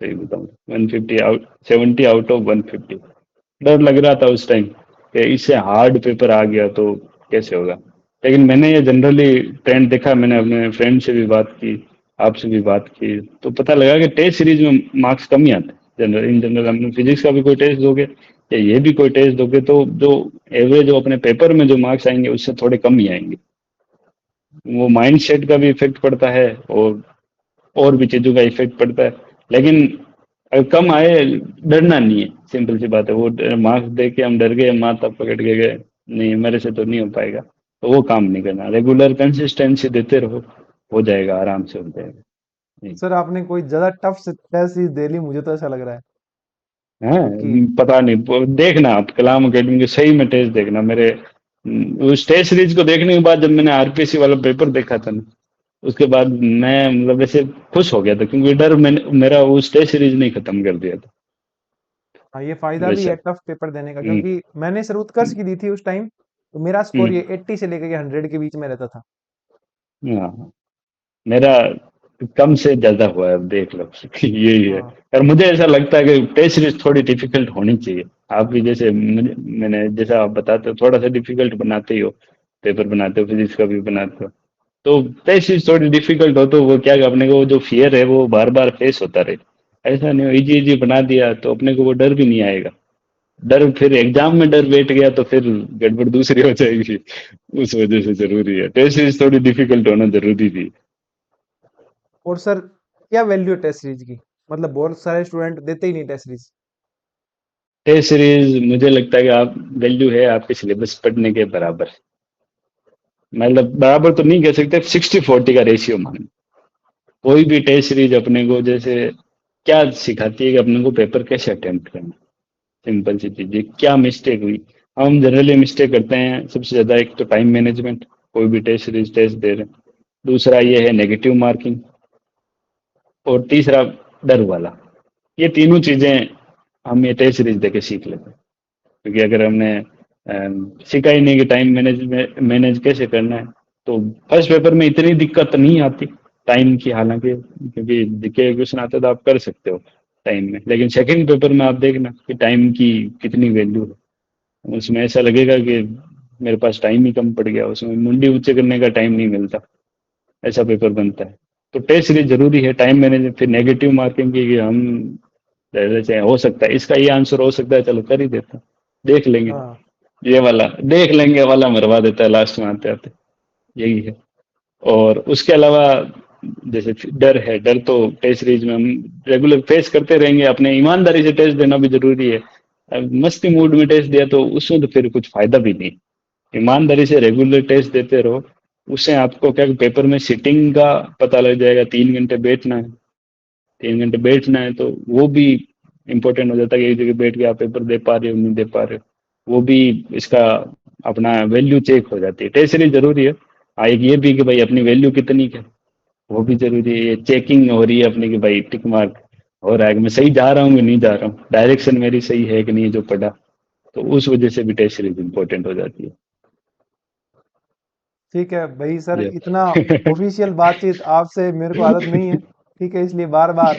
Speaker 2: सही बताऊं 150 आउट, 70 आउट ऑफ 150। डर लग रहा था उस टाइम कि इससे हार्ड पेपर आ गया तो कैसे होगा। लेकिन मैंने ये जनरली ट्रेंड देखा, मैंने अपने फ्रेंड से भी बात की, आपसे भी बात की, तो पता लगा कि टेस्ट सीरीज में मार्क्स कम ही आते हैं। जनरल इन जनरल हमने फिजिक्स का भी कोई टेस्ट दोगे या ये भी कोई टेस्ट दोगे तो जो एवरेज जो अपने पेपर में जो मार्क्स आएंगे उससे थोड़े कम ही आएंगे। वो माइंड सेट का भी इफेक्ट पड़ता है और भी चीजों का इफेक्ट पड़ता है। लेकिन अगर कम आए, डरना नहीं है, सिंपल सी बात है। वो मार्क्स दे के हम डर गए, माथा पकड़ के गए, नहीं मेरे से तो नहीं हो पाएगा, तो वो काम नहीं करना। रेगुलर कंसिस्टेंसी देते रहो, हो जाएगा, आराम से हो जाएगा। नहीं।
Speaker 1: सर आपने कोई ज्यादा टफ टेस्ट सीरीज दे ली, मुझे तो ऐसा लग रहा है,
Speaker 2: हाँ,
Speaker 1: क्योंकि
Speaker 2: पता नहीं, देखना आप कलाम अकेडमी के सही में टेस्ट देखना मेरे। उस टेस्ट सीरीज को देखने के बाद जब मैंने आरपीएससी वाला पेपर देखा था ना, उसके बाद मैं मतलब ऐसे खुश हो गया था, क्योंकि डर मैंने मेरा उस टेस्ट सीरीज ने खत्म कर दिया था।
Speaker 1: हाँ, ये फायदा भी
Speaker 2: वैसा।
Speaker 1: है टफ पेपर देने का,
Speaker 2: हम्म,
Speaker 1: क्योंकि मैंने सर उत्कर्ष की दी थी उस टाइम, तो मेरा स्कोर ये
Speaker 2: हम्म,
Speaker 1: 80 से लेकर के 100 के बीच में रहता था।
Speaker 2: हाँ, मेरा कम से ज्यादा हुआ है, अब देख लो यही है।
Speaker 1: हाँ
Speaker 2: और मुझे ऐसा लगता है कि टेस्ट सीरीज थोड़ी डिफिकल्ट होनी चाहिए। आप भी जैसे मैंने जैसा आप बताते हो थोड़ा सा डिफिकल्ट बनाते ही हो, पेपर बनाते हो, फिजिक्स का भी बनाते हो, तो टेस्ट थोड़ी डिफिकल्ट हो तो वो क्या अपने को जो फियर है वो बार बार फेस होता रहे। ऐसा नहीं हो इजी इजी बना दिया तो अपने को वो डर भी नहीं आएगा। डर फिर एग्जाम में डर बैठ गया तो फिर गड़बड़ दूसरी हो जाएगी। उस वजह से जरूरी है टेस्ट सीरीज थोड़ी डिफिकल्ट होना जरूरी भी।
Speaker 1: और सर क्या वैल्यू है टेस्ट सीरीज की? मतलब बहुत सारे स्टूडेंट देते ही नहीं टेस्ट सीरीज।
Speaker 2: टेस्ट सीरीज मुझे लगता है कि आप वैल्यू है आपके सिलेबस पढ़ने के बराबर। मतलब बराबर तो नहीं कह सकते 60-40 का रेशियो मान। कोई भी टेस्ट सीरीज अपने को जैसे क्या सिखाती है कि अपने को पेपर कैसे अटेम्प्ट करना। सिंपल सी चीज है क्या मिस्टेक हुई। हम जनरली मिस्टेक करते हैं सबसे ज्यादा एक तो टाइम मैनेजमेंट। कोई भी टेस्ट सीरीज टेस्ट दे रहे हैं। दूसरा ये है नेगेटिव मार्किंग। और तीसरा डर वाला। ये तीनों चीजें हम ये टेस्ट सीरीज देके सीख लेते हैं। क्योंकि अगर हमने सीखा ही नहीं कि टाइम मैनेज कैसे करना है तो फर्स्ट पेपर में इतनी दिक्कत नहीं आती टाइम की हालांकि क्योंकि जीके क्वेश्चन आते तो आप कर सकते हो टाइम में। लेकिन सेकंड पेपर में आप देखना कि टाइम की कितनी वैल्यू है। उसमें ऐसा लगेगा कि मेरे पास टाइम ही कम पड़ गया उसमें मुंडी ऊंचे करने का टाइम नहीं मिलता। ऐसा पेपर बनता है। तो टेस्ट सीरीज जरूरी है टाइम मैनेजमेंट फिर नेगेटिव मार्किंग की कि हम जैसे हो सकता है इसका ये आंसर हो सकता है चलो कर ही देते हैं देख लेंगे।
Speaker 1: हाँ।
Speaker 2: ये वाला देख लेंगे वाला मरवा देता है लास्ट में आते आते। यही है। और उसके अलावा जैसे डर है डर तो टेस्ट सीरीज में हम रेगुलर फेस करते रहेंगे अपने ईमानदारी से टेस्ट देना भी जरूरी है। अब मस्ती मूड में टेस्ट दिया तो उसमें तो फिर कुछ फायदा भी नहीं। ईमानदारी से रेगुलर टेस्ट देते रहो। उससे आपको क्या पेपर में सिटिंग का पता लग जाएगा 3 घंटे बैठना है। 3 घंटे बैठना है तो वो भी इम्पोर्टेंट हो जाता है कि एक जगह बैठ के आप पेपर दे पा रहे हो नहीं दे पा रहे हो। वो भी इसका अपना वैल्यू चेक हो जाती है टेस्ट सीरीज जरूरी है। हाँ एक ये भी कि भाई अपनी वैल्यू कितनी है वो भी जरूरी है। ये चेकिंग हो रही है अपनी कि भाई टिक मार्क हो रहा है कि मैं सही जा रहा हूँ कि नहीं जा रहा हूँ डायरेक्शन मेरी सही है कि नहीं जो पढ़ा। तो उस वजह से भी टेस्ट सीरीज इंपॉर्टेंट हो जाती है।
Speaker 1: ठीक है भाई सर,
Speaker 2: ये
Speaker 1: इतना ऑफिशियल बातचीत आपसे मेरे को आदत नहीं है। ठीक है, इसलिए बार बार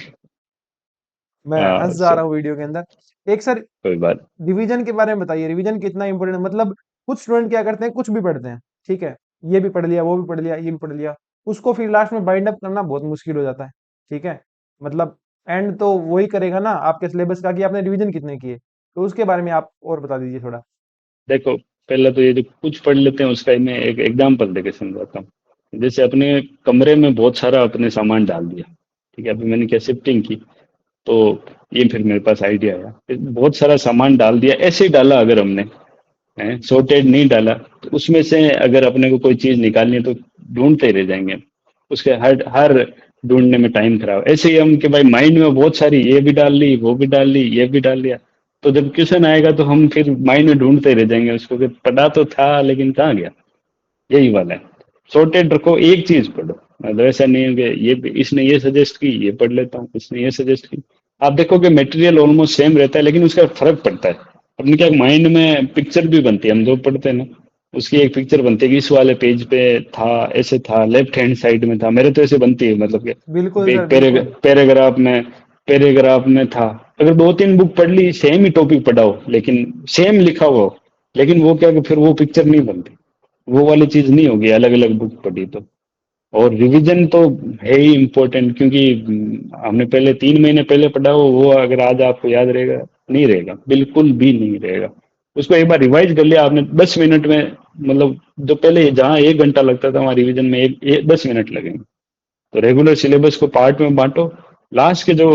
Speaker 1: मैं
Speaker 2: हाँ
Speaker 1: हंस जा रहा
Speaker 2: सर
Speaker 1: हूँ वीडियो के अंदर। एक सर
Speaker 2: कोई बात।
Speaker 1: रिवीजन के बारे में बताइए, रिवीजन कितना इंपॉर्टेंट है? मतलब कुछ स्टूडेंट क्या करते हैं, कुछ भी पढ़ते हैं, ठीक है, ये भी पढ़ लिया, वो भी पढ़ लिया, ये भी पढ़ लिया, उसको फिर लास्ट में बाइंड अप करना बहुत मुश्किल हो जाता है। ठीक है, मतलब एंड तो वही करेगा ना आपके सिलेबस का कि आपने रिवीजन कितने किए। तो उसके बारे में आप और बता दीजिए थोड़ा।
Speaker 2: देखो पहले तो ये जो कुछ पढ़ लेते हैं उसका मैं एक एग्जाम्पल देके समझाता हूँ। जैसे अपने कमरे में बहुत सारा अपने सामान डाल दिया। ठीक है अभी मैंने क्या शिफ्टिंग की तो ये फिर मेरे पास आइडिया आया फिर बहुत सारा सामान डाल दिया ऐसे ही डाला अगर हमने है सॉर्टेड नहीं डाला तो उसमें से अगर अपने को कोई चीज निकालनी है तो ढूंढते ही रह जाएंगे। उसके हर हर ढूंढने में टाइम खराब ऐसे ही हम कि भाई माइंड में बहुत सारी ये भी डाल ली वो भी डाल ली ये भी डाल लिया। तो जब क्वेश्चन आएगा तो हम फिर माइंड में ढूंढते रह जाएंगे उसको कि पढ़ा तो था लेकिन कहाँ गया। यही वाला है। सॉर्टेड रखो एक चीज पढ़ो। मतलब ऐसा नहीं है कि ये इसने ये सजेस्ट की ये पढ़ लेता हूँ इसने ये सजेस्ट की। आप देखो कि मटेरियल ऑलमोस्ट सेम रहता है लेकिन उसका फर्क पड़ता है। अपने क्या माइंड में पिक्चर भी बनती है हम जो पढ़ते हैं ना उसकी एक पिक्चर बनती है कि इस वाले पेज पे था ऐसे था लेफ्ट हैंड साइड में था मेरे तो ऐसे बनती है मतलब
Speaker 1: बिल्कुल
Speaker 2: कि
Speaker 1: सर,
Speaker 2: एक
Speaker 1: बिल्कुल।
Speaker 2: पैराग्राफ में था। अगर 2-3 बुक पढ़ ली सेम ही टॉपिक पढ़ा हो लेकिन सेम लिखा हुआ हो लेकिन वो क्या कि फिर वो पिक्चर नहीं बनती। वो वाली चीज नहीं होगी अलग अलग बुक पढ़ी तो। और रिवीजन तो है ही इम्पोर्टेंट क्योंकि हमने पहले 3 महीने पहले पढ़ा हो वो अगर आज आपको याद रहेगा नहीं रहेगा बिल्कुल भी नहीं रहेगा। उसको एक बार रिवाइज कर लिया आपने 10 मिनट में मतलब जो पहले जहाँ 1 घंटा लगता था वहाँ रिवीजन में 10 मिनट लगेंगे। तो रेगुलर सिलेबस को पार्ट में बांटो। लास्ट के जो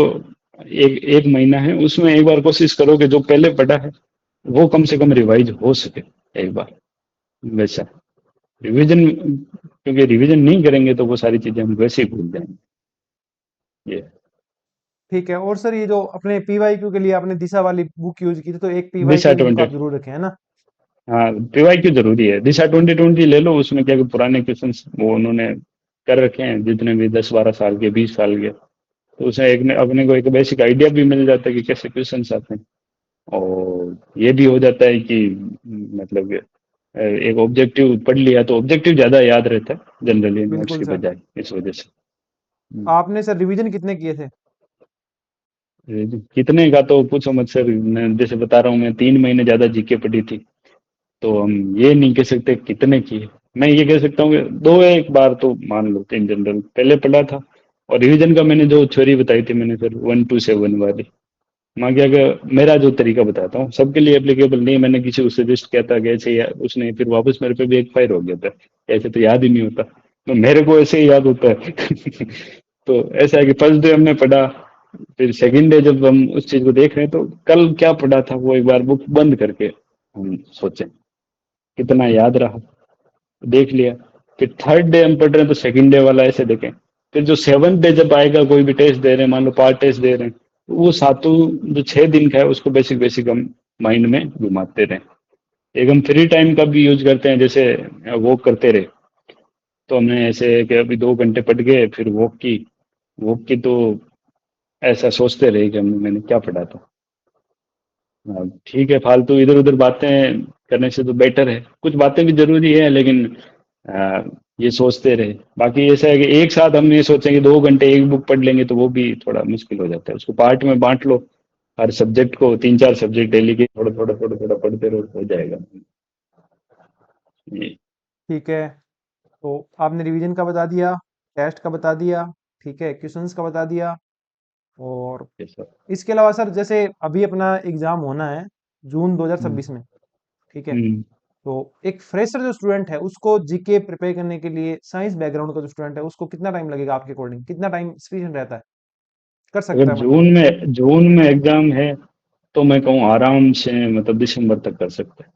Speaker 2: एक एक महीना है उसमें एक बार कोशिश करो कि जो पहले पढ़ा है वो कम से कम रिवाइज हो सके एक बार वैसा। रिवीजन क्योंकि रिवीजन नहीं करेंगे तो वो सारी चीजें हम वैसे ही भूल जाएंगे। ये
Speaker 1: ठीक है, और सर ये जो अपने पीवाईक्यू के लिए आपने दिशा वाली बुक यूज की थी, तो एक पीवाईक्यू बुक आप
Speaker 2: डिसएडवांटेज।
Speaker 1: जरूर रखें, है ना?
Speaker 2: हाँ पीवाईक्यू जरूरी है दिशा 2020 ले लो उसमें क्या कि पुराने क्वेश्चन वो उन्होंने कर रखे हैं जितने भी 10-12 साल के 20 साल के। तो उसे एक अपने को एक बेसिक आइडिया भी मिल जाता है कि कैसे क्वेश्चन आते हैं। और ये भी हो जाता है कि मतलब एक ऑब्जेक्टिव पढ़ लिया तो ऑब्जेक्टिव ज्यादा याद रहता है जनरली नोट्स
Speaker 1: बिल्कुल
Speaker 2: की
Speaker 1: सर।
Speaker 2: बजाय इस वजह से।
Speaker 1: आपने सर रिवीजन कितने किए थे?
Speaker 2: कितने का तो पूछो मत सर मैं जैसे बता रहा हूँ मैं 3 महीने ज्यादा जीके पढ़ी थी। तो हम ये नहीं कह सकते कितने की। मैं ये कह सकता हूँ कि दो एक बार तो मान लो इन जनरल पहले पढ़ा था। और रिवीजन का मैंने जो थ्योरी बताई थी मैंने फिर 1 to 7 वाली, मैं क्या कि मेरा जो तरीका बताता हूँ सबके लिए एप्लीकेबल नहीं है। मैंने किसी को सजेस्ट किया था कि ऐसे उसने फिर वापस मेरे पे भी एक फायर हो गया था, ऐसे तो याद ही नहीं होता, तो मेरे को ऐसे ही याद होता है। तो ऐसा है कि फर्स्ट डे हमने पढ़ा, फिर सेकंड डे जब हम उस चीज को देख रहे हैं तो कल क्या पढ़ा था वो एक बार बुक बंद करके हम सोचें कितना याद रहा, देख लिया। फिर थर्ड डे हम पढ़ रहे हैं तो सेकंड डे वाला ऐसे देखें। फिर जो सेवन्थ डे जब आएगा कोई भी टेस्ट दे रहे हैं, मान लो पार्ट टेस्ट दे रहे हैं, तो वो सातों जो 6 दिन का है उसको बेसिक बेसिक हम माइंड में घुमाते रहे। एक हम फ्री टाइम का भी यूज करते हैं, जैसे वॉक करते रहे तो हमने ऐसे कि अभी 2 घंटे पढ़ गए फिर वॉक की तो ऐसा सोचते रहे कि हमने मैंने क्या पढ़ा था। ठीक है, फालतू इधर उधर बातें करने से तो बेटर है, कुछ बातें भी जरूरी है लेकिन आ, ये सोचते रहे। बाकी ऐसा है कि एक साथ हम ये सोचेंगे 2 घंटे एक बुक पढ़ लेंगे तो वो भी थोड़ा मुश्किल हो जाता है, उसको पार्ट में बांट लो। हर सब्जेक्ट को 3 4 सब्जेक्ट डेली के थोड़ा थोड़ा पढ़ते रहो हो जाएगा। ये
Speaker 1: ठीक है, तो आपने रिवीजन का बता दिया, टेस्ट का बता दिया, ठीक है, क्वेश्चंस का बता दिया। और
Speaker 2: ये सब।
Speaker 1: इसके अलावा सर जैसे अभी अपना एग्जाम होना है जून
Speaker 2: हम्म
Speaker 1: 2026 में, ठीक है,
Speaker 2: हम्म,
Speaker 1: तो एक फ्रेशर जो स्टूडेंट है उसको जीके प्रिपेयर करने के लिए, साइंस बैकग्राउंड का जो स्टूडेंट है उसको कितना टाइम लगेगा आपके अकॉर्डिंग, कितना टाइम सफिशिएंट रहता है, कर
Speaker 2: अगर
Speaker 1: सकता है मतलब?
Speaker 2: जून में एग्जाम है तो मैं कहूँ आराम से मतलब दिसंबर तक कर सकते हैं।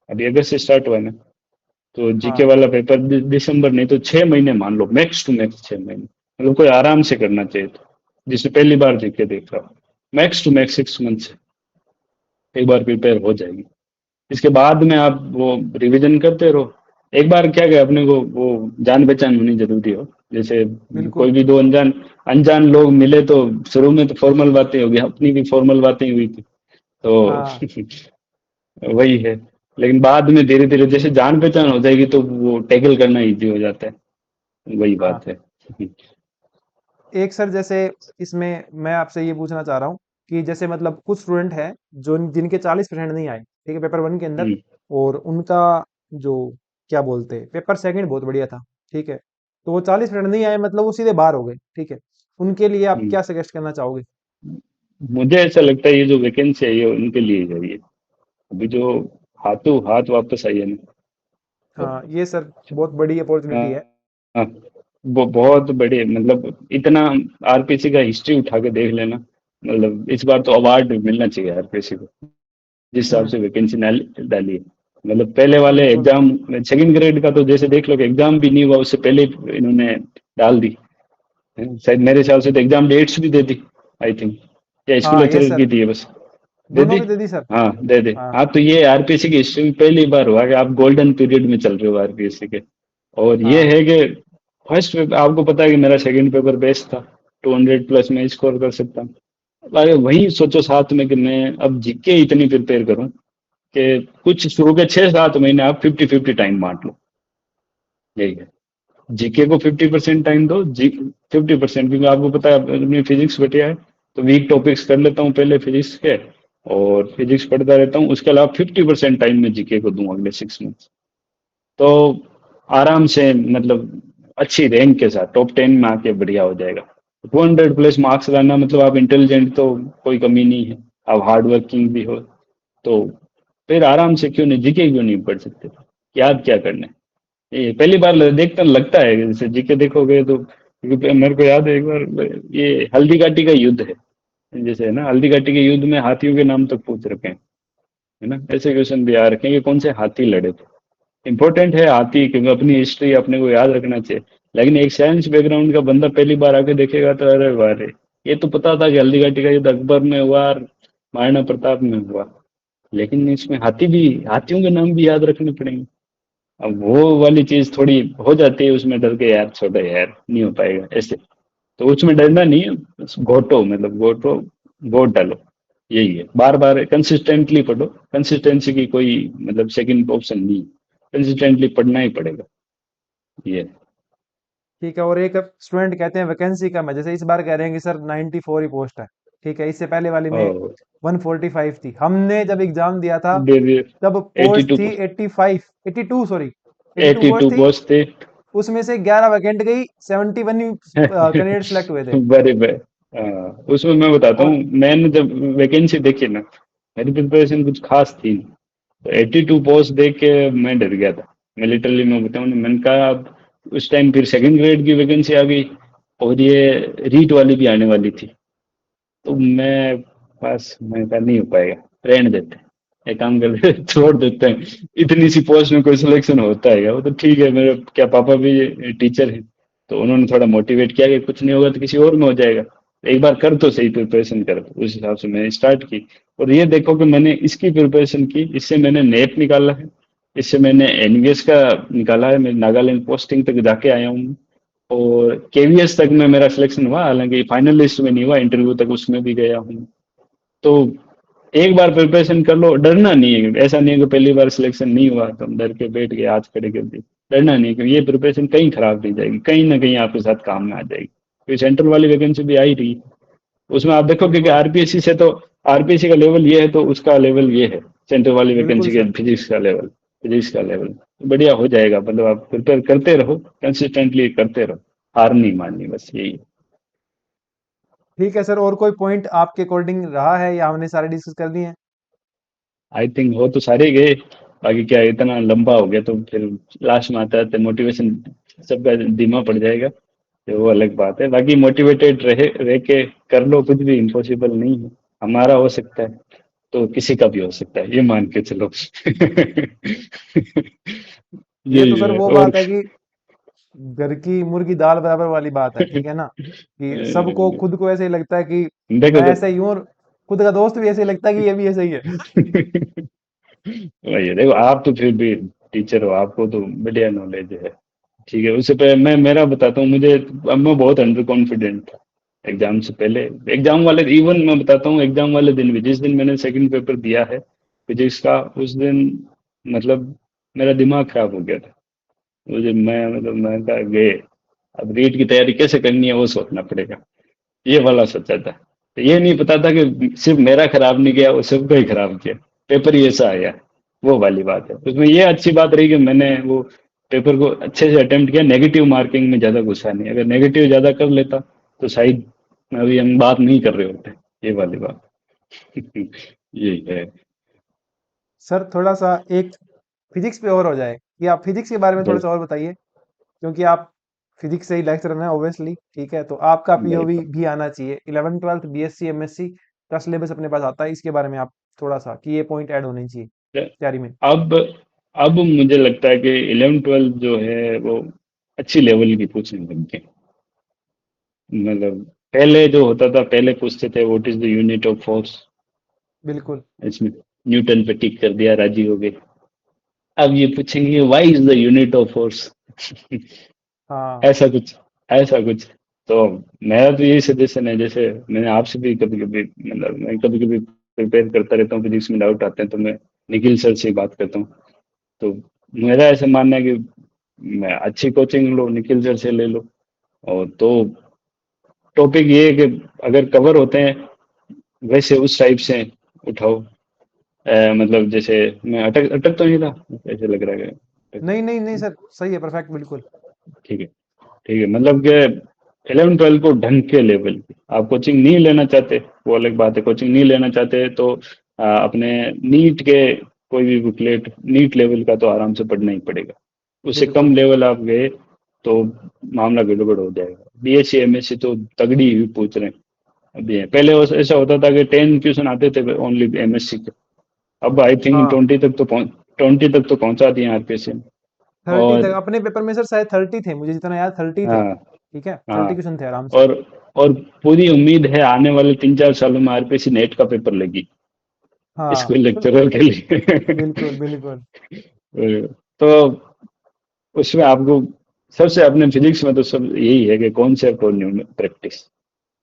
Speaker 2: अभी अगस्त से स्टार्ट हुआ है ना, तो जीके
Speaker 1: हाँ,
Speaker 2: वाला पेपर दिसंबर नहीं तो 6 महीने मान लो, मैक्स टू मैक्स 6 महीने, मतलब कोई आराम से करना चाहिए तो, जिससे पहली बार जीके देख रहा हो, मैक्स टू मैक्स 6 मंथ से एक बार प्रिपेयर हो जाएगी। इसके बाद में आप वो रिवीजन करते रहो। एक बार क्या क्या अपने को वो जान पहचान होनी जरूरी हो, जैसे कोई
Speaker 1: बिल्कुल।
Speaker 2: भी दो अनजान अनजान लोग मिले तो शुरू में तो फॉर्मल बातें होगी, अपनी भी फॉर्मल बातें हुई थी तो
Speaker 1: हाँ,
Speaker 2: वही है। लेकिन बाद में धीरे धीरे जैसे जान पहचान हो जाएगी तो वो टैकल करना इजी हो जाता है, वही
Speaker 1: हाँ।
Speaker 2: बात है।
Speaker 1: एक सर जैसे इसमें मैं आपसे ये पूछना चाह रहा हूँ कि जैसे मतलब कुछ स्टूडेंट हैं जो जिनके 40% नहीं आए, ठीक है, पेपर वन के अंदर,
Speaker 2: हम्म
Speaker 1: और उनका जो क्या बोलते हैं पेपर सेकंड बहुत बढ़िया था, ठीक है, तो वो 40% नहीं आए मतलब वो सीधे बाहर हो गए, ठीक है, उनके लिए आप
Speaker 2: हम्म।
Speaker 1: क्या सजेस्ट करना चाहोगे?
Speaker 2: मुझे ऐसा लगता है ये जो वैकेंसी है ये उनके लिए ही है ये, अभी जो हाथों हाथ वापस आई है ना, तो
Speaker 1: हाँ, ये सर बहुत बड़ी अपॉर्चुनिटी है।
Speaker 2: हाँ, वो बहुत बड़े मतलब इतना आरपीसी का हिस्ट्री उठा के देख लेना, मतलब इस बार तो अवार्ड मिलना चाहिए आरपीसी को, जिस हिसाब
Speaker 1: हम्म।
Speaker 2: से वैकेंसी डाली है। मतलब पहले वाले
Speaker 1: बिल्कुल।
Speaker 2: एग्जाम सेकंड ग्रेड का तो जैसे देख लो कि एग्जाम भी नहीं हुआ उससे पहले ही इन्होंने डाल दी है। शायद मेरे हिसाब से तो एग्जाम डेट्स भी दे दी, आई थिंक, या स्कूल
Speaker 1: हाँ, ये
Speaker 2: लेक्चरर
Speaker 1: सर
Speaker 2: की थी ये बस, दे
Speaker 1: दोनों
Speaker 2: दी।
Speaker 1: की दे दी सर।
Speaker 2: हाँ दे दे।
Speaker 1: हाँ,
Speaker 2: हाँ तो ये आरपीएससी की हिस्ट्री में पहली बार हुआ कि आप गोल्डन पीरियड में चल रहे हो आरपीएससी के। और ये
Speaker 1: हाँ,
Speaker 2: है कि फर्स्ट आपको पता है कि मेरा सेकंड पेपर बेस्ट था, 200 प्लस में स्कोर कर सकता हूँ। अरे वही सोचो साथ में कि मैं अब जीके इतनी प्रिपेयर करूं कि कुछ शुरू के 6 7 महीने आप 50 50 टाइम बांट लो, यही है। जीके को 50% टाइम दो, जी 50%, क्योंकि आपको पता है अपनी फिजिक्स बढ़िया है तो वीक टॉपिक्स कर लेता हूँ पहले फिजिक्स के, और फिजिक्स पढ़ता रहता हूँ, उसके अलावा 50% टाइम में जीके को दूं अगले 6 मंथ, तो आराम से मतलब अच्छी रैंक के साथ टॉप 10 में आके बढ़िया हो जाएगा। 200 प्लस मार्क्स लाना मतलब आप इंटेलिजेंट तो कोई कमी नहीं है, आप हार्ड वर्किंग भी हो, तो फिर आराम से क्यों नहीं जीके क्यों नहीं पढ़ सकते, याद क्या करना है। ये पहली बार देखता लगता है जैसे जीके देखोगे तो, क्योंकि मेरे को याद है एक बार ये हल्दी घाटी का युद्ध है, जैसे है ना हल्दी घाटी के युद्ध में हाथियों के नाम तक पूछ रखे हैं, है ना, ऐसे क्वेश्चन भी आ रखे हैं कि कौन से हाथी लड़े थे। इंपॉर्टेंट है हाथी क्योंकि अपनी हिस्ट्री अपने को याद रखना चाहिए। लेकिन एक साइंस बैकग्राउंड का बंदा पहली बार आके देखेगा तो अरे वाह रे, ये तो पता था कि हल्दी घाटी का युद्ध अकबर में हुआ और महाराणा प्रताप में हुआ, लेकिन इसमें हाथी भी, हाथियों के नाम भी याद रखने पड़ेंगे। अब वो वाली चीज थोड़ी हो जाती है उसमें, डर के यार छोड़ो यार नहीं हो पाएगा ऐसे, तो उसमें डरना नहीं है, बस घोटो मतलब घोटो, वोट डालो, यही है। बार बार कंसिस्टेंटली पढ़ो, कंसिस्टेंसी की कोई मतलब सेकंड ऑप्शन नहीं, कंसिस्टेंटली पढ़ना ही पड़ेगा ये।
Speaker 1: ठीक है, और एक स्टूडेंट कहते हैं वैकेंसी कम है, जैसे इस बार कह रहे हैं कि सर 94 ही पोस्ट है, ठीक है, इससे पहले वाली में
Speaker 2: और
Speaker 1: 145 थी, हमने जब एग्जाम दिया था
Speaker 2: दे दे
Speaker 1: तब
Speaker 2: 82।
Speaker 1: पोस्ट थी 85, 82 सॉरी, 82
Speaker 2: एटी
Speaker 1: पोस्ट
Speaker 2: टू
Speaker 1: थी,
Speaker 2: पोस्ट थे।
Speaker 1: उसमें से 11 वैकेंट गई, 71 ही कैंडिडेट सेलेक्ट हुए थे।
Speaker 2: बड़े बड़े उसमें मैं बताता हूँ,
Speaker 1: और
Speaker 2: मैंने जब वैकेंसी देखी ना, मेरी प्रिपरेशन कुछ खास थी नहीं। तो 82 पोस्ट देख के मैं डर गया था। मैं लिटरली मैं बताऊँ ना, मैंने कहा अब उस टाइम फिर सेकंड ग्रेड की वैकेंसी आ गई और ये रीट वाली भी आने वाली थी। तो मैं बस मैं कहा नहीं हो पाएगा, रहने देते हैं। एक काम करते हैं, छोड़ देते हैं। इतनी सी पोस्ट में कोई सिलेक्शन होता है क्या? वो तो ठीक है, मेरे क्या पापा भी टीचर हैं, तो उन्होंने थोड़ा मोटिवेट किया कि कुछ नहीं होगा तो किसी और में हो जाएगा, एक बार कर तो सही, प्रिपरेशन कर। तो उस हिसाब से मैंने स्टार्ट की। और ये देखो कि मैंने इसकी प्रिपरेशन की, इससे मैंने नेट निकाला है, इससे मैंने एनवीएस का निकाला है, मैं नागालैंड पोस्टिंग तक जाके आया हूँ। और केवीएस तक में मेरा सिलेक्शन हुआ, हालांकि फाइनल लिस्ट में नहीं हुआ, इंटरव्यू तक उसमें भी गया हूँ। तो एक बार प्रिपरेशन कर लो, डरना नहीं है। ऐसा नहीं है कि पहली बार सिलेक्शन नहीं हुआ तो हम डर के बैठ गए, आज खड़े कर दिए। डरना नहीं है, क्योंकि ये प्रिपरेशन कहीं खराब नहीं जाएगी, कहीं ना कहीं आपके साथ काम में आ जाएगी। क्योंकि सेंट्रल वाली वैकेंसी भी आ ही रही है, उसमें आप देखोगे कि
Speaker 1: बिल्कुल,
Speaker 2: आरपीएससी से तो, आरपीएससी का लेवल ये है तो उसका लेवल ये है, सेंट्रल वाली
Speaker 1: बिल्कुल
Speaker 2: वैकेंसी के
Speaker 1: सर।
Speaker 2: फिजिक्स का लेवल तो बढ़िया हो जाएगा। मतलब आप प्रिपेयर करते रहो, कंसिस्टेंटली करते रहो, हार नहीं माननी, बस यही है।
Speaker 1: ठीक है सर, और कोई पॉइंट आपके अकॉर्डिंग रहा है या हमने सारे डिस्कस कर दिए हैं?
Speaker 2: आई थिंक हो तो सारे गए। बाकी क्या है, इतना लंबा हो गया तो फिर लास्ट में आता है मोटिवेशन सबका धीमा पड़ जाएगा, तो वो अलग बात है। बाकी मोटिवेटेड रह के कर लो, कुछ भी इम्पॉसिबल नहीं है। हमारा हो सकता है तो किसी का भी हो सकता है, ये मान के चलो।
Speaker 1: ये तो
Speaker 2: यही
Speaker 1: सर
Speaker 2: है।
Speaker 1: वो
Speaker 2: और
Speaker 1: बात है कि घर की मुर्गी दाल बराबर वाली बात है, ठीक है ना, कि सबको खुद को ऐसे ही लगता है कि
Speaker 2: देखो
Speaker 1: मैं
Speaker 2: सर।
Speaker 1: ऐसा ही हूँ, और खुद का दोस्त भी ऐसे ही लगता है कि ये भी ऐसा ही है।
Speaker 2: वही है, देखो आप तो फिर भी टीचर हो, आपको तो बढ़िया नॉलेज है। ठीक है, उससे पहले मैं मेरा बताता हूँ। मुझे अब मैं बहुत अंडर कॉन्फिडेंट एग्जाम से पहले, एग्जाम वाले इवन मैं बताता हूँ, एग्जाम वाले दिन भी, जिस दिन मैंने सेकंड पेपर दिया है फिजिक्स का, उस दिन मतलब मेरा दिमाग खराब हो गया था। मुझे मैं कहा गए, अब रीट की तैयारी कैसे करनी है वो सोचना पड़ेगा, ये वाला सोचा था। तो ये नहीं पता था कि सिर्फ मेरा खराब नहीं गया, वो सबका ही खराब किया, पेपर ही ऐसा आया। वो वाली बात है। उसमें ये अच्छी बात रही कि मैंने वो पेपर को अच्छे से अटेम्प्ट किया, नेगेटिव मार्किंग में ज्यादा घुसा नहीं। अगर नेगेटिव ज्यादा कर लेता तो शायद अभी हम बात नहीं कर रहे होते, ये वाली बात। यही है।
Speaker 1: सर थोड़ा सा एक फिजिक्स पे और हो जाए कि आप फिजिक्स के बारे में थोड़ा सा और बताइए, क्योंकि आप फिजिक्स से ही लेक्चरर हैं ऑब्वियसली, ठीक है, तो आपका पीओवी
Speaker 2: बिल्कुल।
Speaker 1: भी आना चाहिए। 11 ट्वेल्थ बीएससी एमएससी का सिलेबस अपने पास आता है, इसके बारे में आप थोड़ा सा कि ये पॉइंट ऐड होने चाहिए तैयारी में।
Speaker 2: अब अब मुझे लगता है कि 11 12 जो है वो अच्छी लेवल की पूछने लग गए। मतलब पहले जो होता था, पहले पूछते थे what is the unit of force,
Speaker 1: बिल्कुल।
Speaker 2: इसमें न्यूटन पे टिक कर दिया, राजी हो गए। अब ये पूछेंगे why is the unit of force.
Speaker 1: हाँ।
Speaker 2: ऐसा कुछ, ऐसा कुछ। तो मेरा तो यही सजेशन है, जैसे मैंने आपसे भी कभी कभी, मतलब मैं कभी कभी प्रिपेयर करता रहता हूँ, फिजिक्स में डाउट आते हैं तो मैं निखिल सर से बात करता हूँ। तो मेरा ऐसा मानना है कि मैं अच्छी कोचिंग लो, निखिल सर से ले लो। और तो टॉपिक ये है कि अगर कवर होते हैं वैसे उस टाइप से उठाओ। मतलब जैसे मैं अटक अटक तो नहीं था, ऐसे लग रहा है
Speaker 1: नहीं नहीं नहीं सर, सही है, परफेक्ट, बिल्कुल।
Speaker 2: ठीक है। ठीक है, मतलब कि 11 12 को ढंग के लेवल की आप कोचिंग नहीं लेना चाहते, वो अलग बात है। कोचिंग नहीं लेना चाहते तो अपने नीट के कोई भी बुकलेट, नीट लेवल का तो आराम से पढ़ना ही पड़ेगा। उससे कम
Speaker 1: बिल्कुल
Speaker 2: लेवल आप गए तो मामला गड़बड़ हो जाएगा। बीएससी एमएससी तो तगड़ी ही पूछ रहे हैं अभी है। पहले ऐसा होता था कि 10 क्वेश्चन आते थे ओनली एमएससी के, अब आई थिंक
Speaker 1: हाँ।
Speaker 2: 20 तक तो पहुंचा दिए आरपीएससी में।
Speaker 1: 30 तक
Speaker 2: और
Speaker 1: अपने पेपर में सर, शायद 30 थे, मुझे जितना याद 30 थे।
Speaker 2: हाँ।
Speaker 1: ठीक है,
Speaker 2: हाँ।
Speaker 1: 30 क्वेश्चन थे आराम से।
Speaker 2: और और पूरी उम्मीद है आने वाले 3 4 सालों में आरपीएससी नेट का पेपर लेगी
Speaker 1: हाँ
Speaker 2: स्कूल लेक्चरर के लिए।
Speaker 1: बिल्कुल बिल्कुल।
Speaker 2: तो उसमें आपको सबसे, अपने फिजिक्स में तो सब यही है कि कॉन्सेप्ट और न्यू प्रैक्टिस,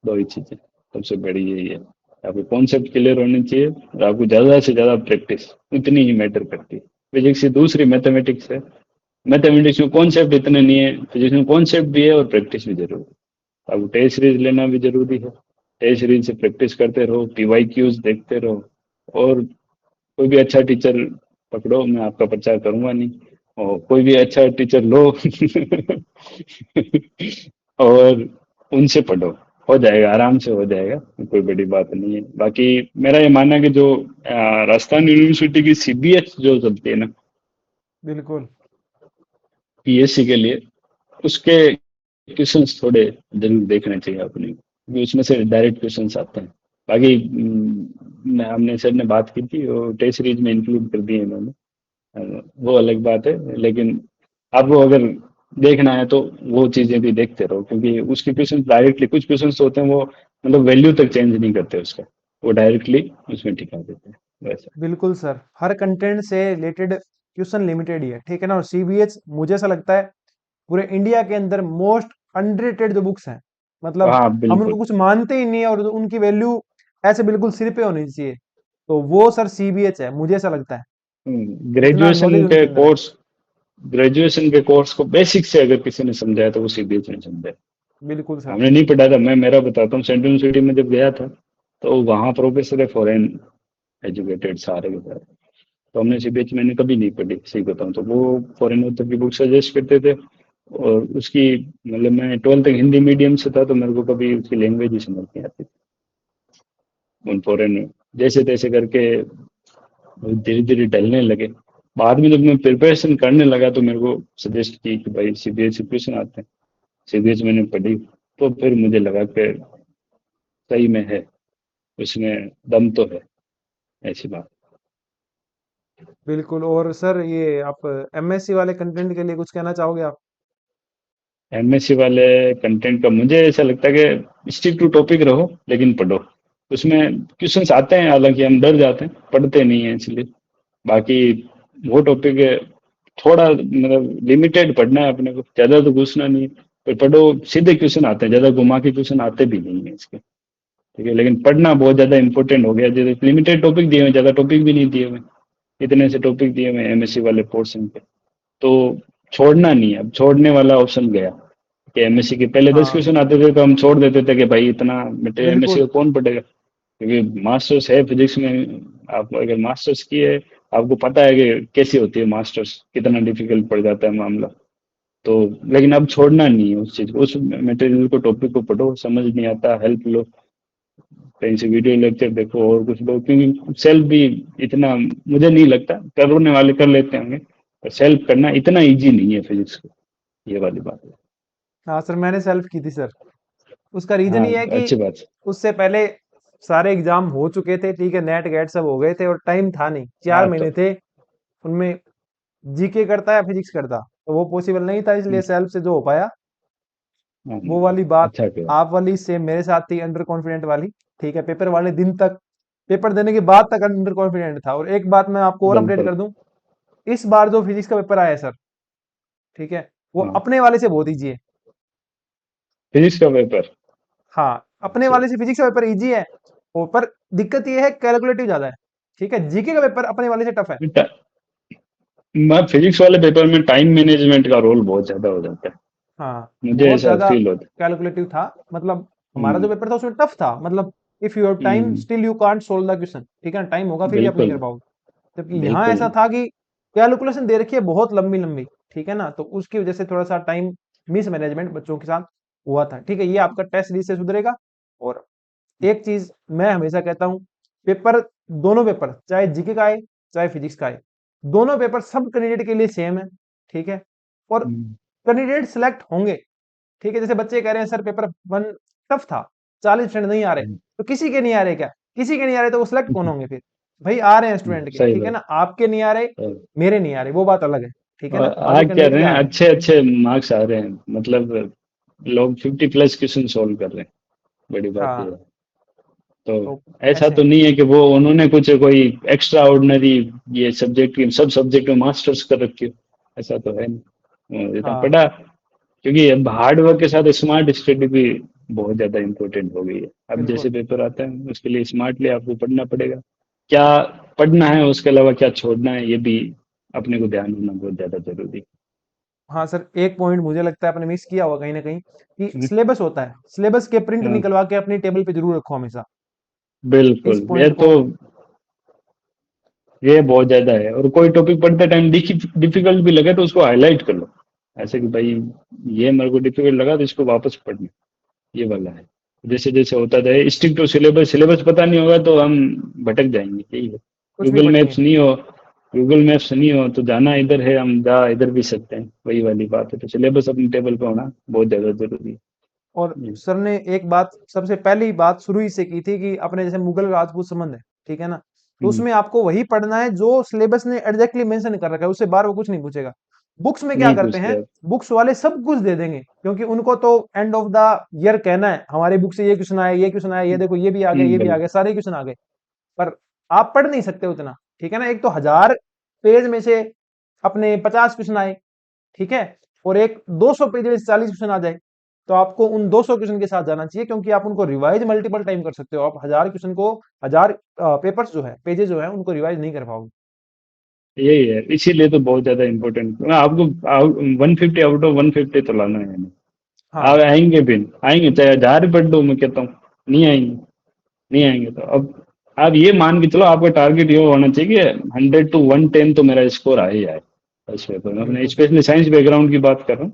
Speaker 2: दो ही चीजें सबसे बड़ी यही है। आपको कॉन्सेप्ट क्लियर होने चाहिए और आपको ज्यादा से ज्यादा प्रैक्टिस उतनी ही मैटर करती है। फिजिक्स की दूसरी मैथमेटिक्स है, मैथमेटिक्स में कॉन्सेप्ट इतने नहीं है, फिजिक्स में कॉन्सेप्ट भी है और प्रैक्टिस भी जरूरी है। आपको टेस्ट सीरीज लेना भी जरूरी है, टेस्ट सीरीज से प्रैक्टिस करते रहो, पीवाई क्यूज देखते रहो। और कोई भी अच्छा टीचर पकड़ो, मैं आपका प्रचार करूंगा नहीं, और कोई भी अच्छा टीचर लो और उनसे पढ़ो, हो जाएगा, आराम से हो जाएगा, कोई बड़ी बात नहीं है। बाकी मेरा ये मानना है कि जो राजस्थान यूनिवर्सिटी की सीबीएस जो चलती है ना,
Speaker 1: बिल्कुल।
Speaker 2: पीएससी के लिए, उसके क्वेश्चंस थोड़े जरूर देखने चाहिए अपने, क्योंकि उसमें से डायरेक्ट क्वेश्चंस आते हैं। बाकी हमने सर ने बात की थी, वो टेस्ट सीरीज में इंक्लूड कर दिए इन्होंने, वो अलग बात है। लेकिन आपको अगर देखना है तो वो चीजें भी देखते रहो, क्योंकि उसके क्वेश्चन डायरेक्टली, कुछ क्वेश्चन होते हैं वो मतलब वैल्यू तक चेंज नहीं करते उसका, वो डायरेक्टली उसमें टिका देते हैं वैसा।
Speaker 1: बिल्कुल सर, हर कंटेंट से रिलेटेड क्वेश्चन लिमिटेड ही है, ठीक है ना। और सीबीएच मुझे ऐसा लगता है पूरे इंडिया के अंदर मोस्ट अंडररेटेड जो बुक्स हैं, मतलब
Speaker 2: हाँ
Speaker 1: हम उनको
Speaker 2: बिल्कुल।
Speaker 1: कुछ मानते ही नहीं है और उनकी वैल्यू ऐसे बिल्कुल सिर पे होनी चाहिए, तो वो सर सीबीएच है, मुझे ऐसा लगता है। इतना
Speaker 2: ग्रेजुएशन
Speaker 1: नॉलेज
Speaker 2: के
Speaker 1: उनके अंदर है।
Speaker 2: कोर्स ग्रेजुएशन के कोर्स को बेसिक से अगर किसी ने समझाया तो वो सीबीएसई ने समझाया।
Speaker 1: बिल्कुल सर।
Speaker 2: हमने नहीं पढ़ा था, मैं मेरा बताता हूँ, सेंट्रल यूनिवर्सिटी में जब गया था तो वहाँ प्रोफेसर है फॉरेन एजुकेटेड सारे के सारे, तो हमने सीबीएसई मैंने कभी नहीं पढ़ी, सही बताऊँ तो। वो फॉरेन ऑथर की बुक सजेस्ट करते थे, और उसकी मतलब मैं 12th तक हिंदी मीडियम से था, तो मेरे को कभी उसकी लैंग्वेज ही समझ नहीं आती थी। उन फॉरेन में जैसे तैसे करके धीरे धीरे ढलने लगे। बाद में जब मैं प्रिपरेशन करने लगा तो मेरे को सजेस्ट की कि भाई सीबीएसई क्वेश्चन आते हैं, सीबीएसई मैंने पढ़ी, तो फिर मुझे लगा कि सही में है, उसमें दम तो है, ऐसी बात।
Speaker 1: बिल्कुल। और सर ये आप एमएससी वाले कंटेंट के लिए कुछ कहना चाहोगे आप?
Speaker 2: एमएससी वाले कंटेंट का मुझे ऐसा लगता है कि स्टिक टू टॉपिक रहो, लेकिन पढ़ो। उसमें क्वेश्चंस आते हैं, हालांकि हम डर जाते हैं, पढ़ते नहीं है इसलिए। बाकी वो टॉपिक है, थोड़ा मतलब लिमिटेड पढ़ना है अपने को, ज्यादा तो घुसना नहीं है। पर पढ़ो, सीधे क्वेश्चन आते हैं, ज्यादा घुमा के क्वेश्चन आते भी नहीं है इसके, ठीक है। लेकिन पढ़ना बहुत ज्यादा इंपॉर्टेंट हो गया, जैसे लिमिटेड टॉपिक दिए हुए, ज्यादा टॉपिक भी नहीं दिए हुए, इतने से टॉपिक दिए हुए एमएससी वाले पोर्शन पे। तो छोड़ना नहीं है, अब छोड़ने वाला ऑप्शन गया कि एमएससी के पहले 10
Speaker 1: हाँ
Speaker 2: क्वेश्चन आते थे तो हम छोड़ देते थे कि भाई इतना मटेरियल एमएससी
Speaker 1: बिल्कुल।
Speaker 2: का कौन पढ़ेगा, क्योंकि मास्टर्स है फिजिक्स में। आप अगर मास्टर्स किए, आपको पता है कि कैसी होती है मास्टर्स, कितना डिफिकल्ट पड़ जाता है मामला। तो लेकिन अब छोड़ना नहीं है उस चीज को, उस मटेरियल को, टॉपिक को पढ़ो, समझ नहीं आता हेल्प लो, कहीं से वीडियो लेक्चर देखो और कुछ लो, क्योंकि सेल्फ भी इतना मुझे नहीं लगता, करने वाले कर लेते होंगे, पर सेल्फ करना इतना इजी नहीं है फिजिक्स को, ये वाली बात है।
Speaker 1: हाँ सर, मैंने सेल्फ की थी सर। उसका रीजन
Speaker 2: हाँ,
Speaker 1: ये है कि
Speaker 2: अच्छी बात
Speaker 1: उससे पहले सारे एग्जाम हो चुके थे, ठीक है, नेट गेट सब हो गए थे और टाइम था नहीं,
Speaker 2: है।
Speaker 1: चार
Speaker 2: हाँ तो
Speaker 1: महीने थे उनमें। जीके करता या फिजिक्स करता तो वो पॉसिबल नहीं था, इसलिए सेल्फ से जो हो पाया।
Speaker 2: हाँ,
Speaker 1: वो वाली बात
Speaker 2: अच्छा किया।
Speaker 1: आप वाली सेम मेरे साथ थी, अंडर कॉन्फिडेंट वाली। ठीक है, पेपर वाले दिन तक, पेपर देने के बाद तक अंडर कॉन्फिडेंट था। और एक बात मैं आपको और अपडेट
Speaker 2: बिल्कुल।
Speaker 1: कर दूं, इस बार जो फिजिक्स का पेपर आया है सर, ठीक है, वो
Speaker 2: हाँ,
Speaker 1: अपने वाले से बहुत ईजी है।
Speaker 2: फिजिक्स का पेपर।
Speaker 1: हाँ, अपने
Speaker 2: अच्छा।
Speaker 1: वाले से फिजिक्स का पेपर इजी है, और पर दिक्कत ये है कैलकुलेटिव ज्यादा है। ठीक है, जीके का पेपर अपने वाले से टफ है।
Speaker 2: बेटा, मैं फिजिक्स वाले पेपर में टाइम मैनेजमेंट का रोल बहुत ज्यादा हो जाता है,
Speaker 1: हाँ,
Speaker 2: मुझे
Speaker 1: बहुत
Speaker 2: ऐसा
Speaker 1: ज्यादा
Speaker 2: फील होता
Speaker 1: कैलकुलेटिव था। मतलब
Speaker 2: है।
Speaker 1: हमारा जो पेपर था उसमें टफ था, मतलब if you have time
Speaker 2: hmm,
Speaker 1: still you can't solve the question, ठीक है ना, टाइम होगा फिर भी आप नहीं
Speaker 2: बिल्कुल
Speaker 1: कर पाओगे। जबकि यहाँ
Speaker 2: बिल्कुल।
Speaker 1: ऐसा था कि कैलकुलेशन दे रखी है बहुत लंबी लंबी, ठीक है ना, तो उसकी वजह से थोड़ा सा टाइम मिस मैनेजमेंट बच्चों के साथ हुआ था। ठीक है, ये आपका टेस्ट सीरीज से सुधरेगा। और एक चीज मैं हमेशा कहता हूँ, पेपर, दोनों पेपर चाहे जीके का आए चाहे फिजिक्स का आए, दोनों पेपर सब कैंडिडेट के लिए सेम है। ठीक है, और
Speaker 2: हम्म,
Speaker 1: कैंडिडेट सिलेक्ट होंगे। ठीक है, जैसे बच्चे कह रहे हैं सर पेपर वन टफ था, 40% नहीं आ रहे,
Speaker 2: हम्म,
Speaker 1: तो किसी के नहीं आ रहे क्या? किसी के नहीं आ रहे तो वो सिलेक्ट कौन होंगे फिर? भाई आ रहे हैं स्टूडेंट के,
Speaker 2: सही
Speaker 1: ठीक है
Speaker 2: बात।
Speaker 1: ना, आपके नहीं आ रहे, मेरे नहीं आ रहे, वो बात अलग है। ठीक है
Speaker 2: और
Speaker 1: ना, बाकी
Speaker 2: आ क्या
Speaker 1: कैंडिडेट
Speaker 2: रहे
Speaker 1: के
Speaker 2: हैं,
Speaker 1: आ रहे हैं।
Speaker 2: अच्छे अच्छे मार्क्स आ रहे हैं, मतलब लोग 50+ क्वेश्चन सोल्व कर रहे हैं, बड़ी बात ये
Speaker 1: हाँ,
Speaker 2: है। तो
Speaker 1: तो
Speaker 2: ऐसा
Speaker 1: ऐसे
Speaker 2: तो
Speaker 1: है।
Speaker 2: नहीं है कि वो उन्होंने कुछ कोई एक्स्ट्रा ऑर्डिनरी ये सब्जेक्ट की सब सब्जेक्ट में मास्टर्स कर रखी हो, ऐसा तो है नहीं। इतना
Speaker 1: हाँ
Speaker 2: पढ़ा, क्योंकि अब हार्ड वर्क के साथ स्मार्ट स्टडी भी बहुत ज्यादा इंपॉर्टेंट हो गई है। अब जैसे
Speaker 1: बिल्कुल।
Speaker 2: पेपर आता है उसके लिए स्मार्टली आपको पढ़ना पड़ेगा, क्या पढ़ना है, उसके अलावा क्या छोड़ना है, ये भी अपने को ध्यान होना बहुत ज्यादा जरूरी
Speaker 1: हाँ सर, एक पॉइंट मुझे लगता है आपने मिस किया होगा कहीं ना कहीं, कि
Speaker 2: है।
Speaker 1: सिलेबस होता है, सिलेबस के प्रिंट
Speaker 2: हाँ,
Speaker 1: निकलवा के अपनी टेबल पे जरूर रखो हमेशा। इस
Speaker 2: बिल्कुल, ये
Speaker 1: पॉइंट
Speaker 2: तो
Speaker 1: को
Speaker 2: ये बहुत ज्यादा है। और कोई टॉपिक पढ़ते टाइम डिफिकल्ट भी लगे तो उसको हाईलाइट कर लो, ऐसे कि भाई ये मेरे को डिफिकल्ट लगा तो इसको वापस पढ़ना, ये वाला है। जैसे जैसे होता जाए स्टिक टू सिलेबस, सिलेबस पता नहीं होगा तो हम भटक जाएंगे, यही है।
Speaker 1: कुछ नहीं
Speaker 2: गूगल
Speaker 1: पढ़ेंगे।
Speaker 2: मैप्स नहीं हो, गूगल मैप्स नहीं हो तो जाना इधर है, हम जा इधर भी सकते हैं, वही वाली बात है। तो सिलेबस अपने टेबल पे होना बहुत ज्यादा जरूरी है।
Speaker 1: और
Speaker 2: जी।
Speaker 1: सर ने एक बात सबसे पहली बात शुरू ही से की थी कि अपने जैसे मुगल राजपूत संबंध है, ठीक है ना, तो
Speaker 2: हम्म,
Speaker 1: उसमें आपको वही पढ़ना है जो सिलेबस ने एग्जैक्टली मेंशन कर रखा है, उससे बाहर वो कुछ नहीं पूछेगा। बुक्स में क्या
Speaker 2: नहीं
Speaker 1: करते
Speaker 2: पूछते
Speaker 1: हैं,
Speaker 2: आप।
Speaker 1: बुक्स वाले सब कुछ दे देंगे क्योंकि उनको तो एंड ऑफ द ईयर कहना है हमारी बुक से ये क्वेश्चन आया, ये क्वेश्चन आया, ये देखो ये भी आ गया, ये भी आ गया,
Speaker 2: बिल्कुल।
Speaker 1: सारे क्वेश्चन आ गए। पर आप पढ़ नहीं सकते उतना, ठीक है ना। एक तो 1000 पेज में से अपने 50 क्वेश्चन आए, ठीक है, और एक 200 पेज में से 40 क्वेश्चन आ जाए, तो आपको उन 200 क्वेश्चन के साथ जाना चाहिए क्योंकि आप उनको रिवाइज मल्टीपल टाइम कर सकते हो। आप 1000 क्वेश्चन को, 1000 पेपर्स जो है, पेजेस जो है, उनको रिवाइज नहीं कर पाओगे।
Speaker 2: यही है, इसीलिए तो बहुत ज्यादा इंपॉर्टेंट आपको 150 आउट ऑफ 150 तो लाना है हमें। आप
Speaker 1: हाँ।
Speaker 2: आएंगे भी, आएंगे चाहे 1000 पढ़ दो, मैं कहता हूँ नहीं आएंगे, नहीं आएंगे। तो अब आप ये मान के चलो आपका टारगेट ये होना चाहिए कि 100 to 110 तो मेरा स्कोर आ ही आए इस पेपर में। अपने
Speaker 1: बिल्कुल सर।
Speaker 2: स्पेशली साइंस बैकग्राउंड की बात कर रहा हूँ,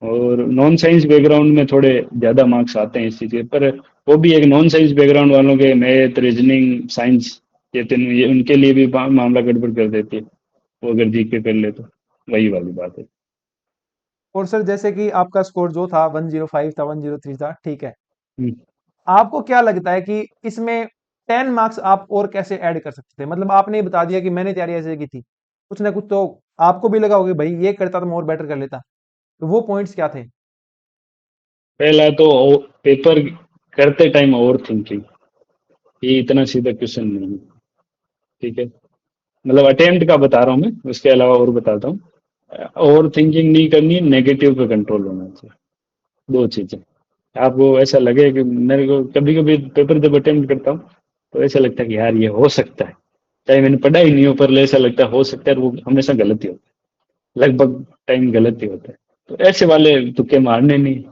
Speaker 2: और नॉन साइंस बैकग्राउंड में थोड़े ज्यादा मार्क्स आते हैं इस चीज के, पर वो भी एक नॉन साइंस बैकग्राउंड वालों के मैथ रीजनिंग साइंस, ये तीनों ये उनके लिए भी मामला गड़बड़ कर देती है, वो अगर जीके कर ले तो वही वाली बात है।
Speaker 1: और सर जैसे कि आपका स्कोर जो था 105 था, 103 था, ठीक है,
Speaker 2: हम्म।
Speaker 1: आपको क्या लगता है कि इसमें 10 मार्क्स आप और कैसे ऐड कर सकते थे? मतलब आपने बता दिया कि मैंने तैयारी ऐसे की थी, कुछ ना कुछ तो आपको भी लगा होगा भाई ये करता तो मैं और बेटर कर लेता, तो वो पॉइंट्स क्या थे?
Speaker 2: पहला तो पेपर करते टाइम ओवर थिंकिंग, ये इतना सीधा क्वेश्चन नहीं है, ठीक है। मतलब अटेम्प्ट का बता रहा हूँ मैं, उसके अलावा और बताता हूँ। ओवर थिंकिंग नहीं करनी, नेगेटिव पे कंट्रोल होना चाहिए, दो चीजें। आपको ऐसा लगे कि मेरे को कभी कभी पेपर जब अटेम्प्ट करता हूँ तो ऐसा लगता है कि यार ये हो सकता है, चाहे मैंने पढ़ा ही नहीं हो, पर ऐसा लगता है हो सकता है, और वो हमेशा गलत ही होता है, लगभग टाइम गलत ही होता है। तो ऐसे वाले तुक्के मारने नहीं।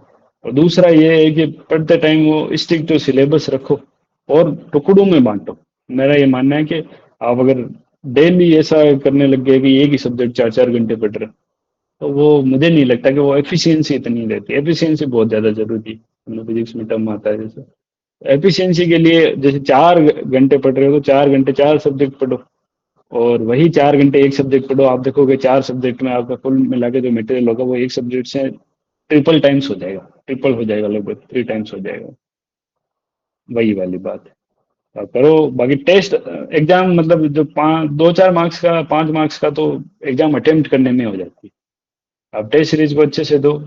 Speaker 2: और दूसरा ये है कि पढ़ते टाइम वो स्टिक टू सिलेबस रखो और टुकड़ों में बांटो। मेरा ये मानना है कि आप अगर डेली ऐसा करने लग गए कि एक ही सब्जेक्ट 4 4 घंटे पढ़ रहे हैं, तो वो मुझे नहीं लगता कि वो एफिशिएंसी इतनी रहती है। एफिशिएंसी बहुत ज्यादा जरूरी है, मतलब फिजिक्स में टर्म आता है जैसे। एफिशिएंसी के लिए जैसे 4 घंटे पढ़ रहे हो तो 4 घंटे 4 सब्जेक्ट पढ़ो, और वही 4 घंटे एक सब्जेक्ट पढ़ो। आप देखोगे 4 सब्जेक्ट में आपका कुल मिला के जो मटेरियल होगा वो एक सब्जेक्ट से ट्रिपल टाइम्स हो जाएगा, ट्रिपल हो जाएगा, लगभग 3 टाइम्स हो जाएगा, वही वाली बात है। आप करो, बाकी टेस्ट एग्जाम मतलब जो 2 4 मार्क्स का 5 मार्क्स का तो एग्जाम अटेम्प्ट करने में हो जाती है। आप टेस्ट सीरीज को अच्छे से दो,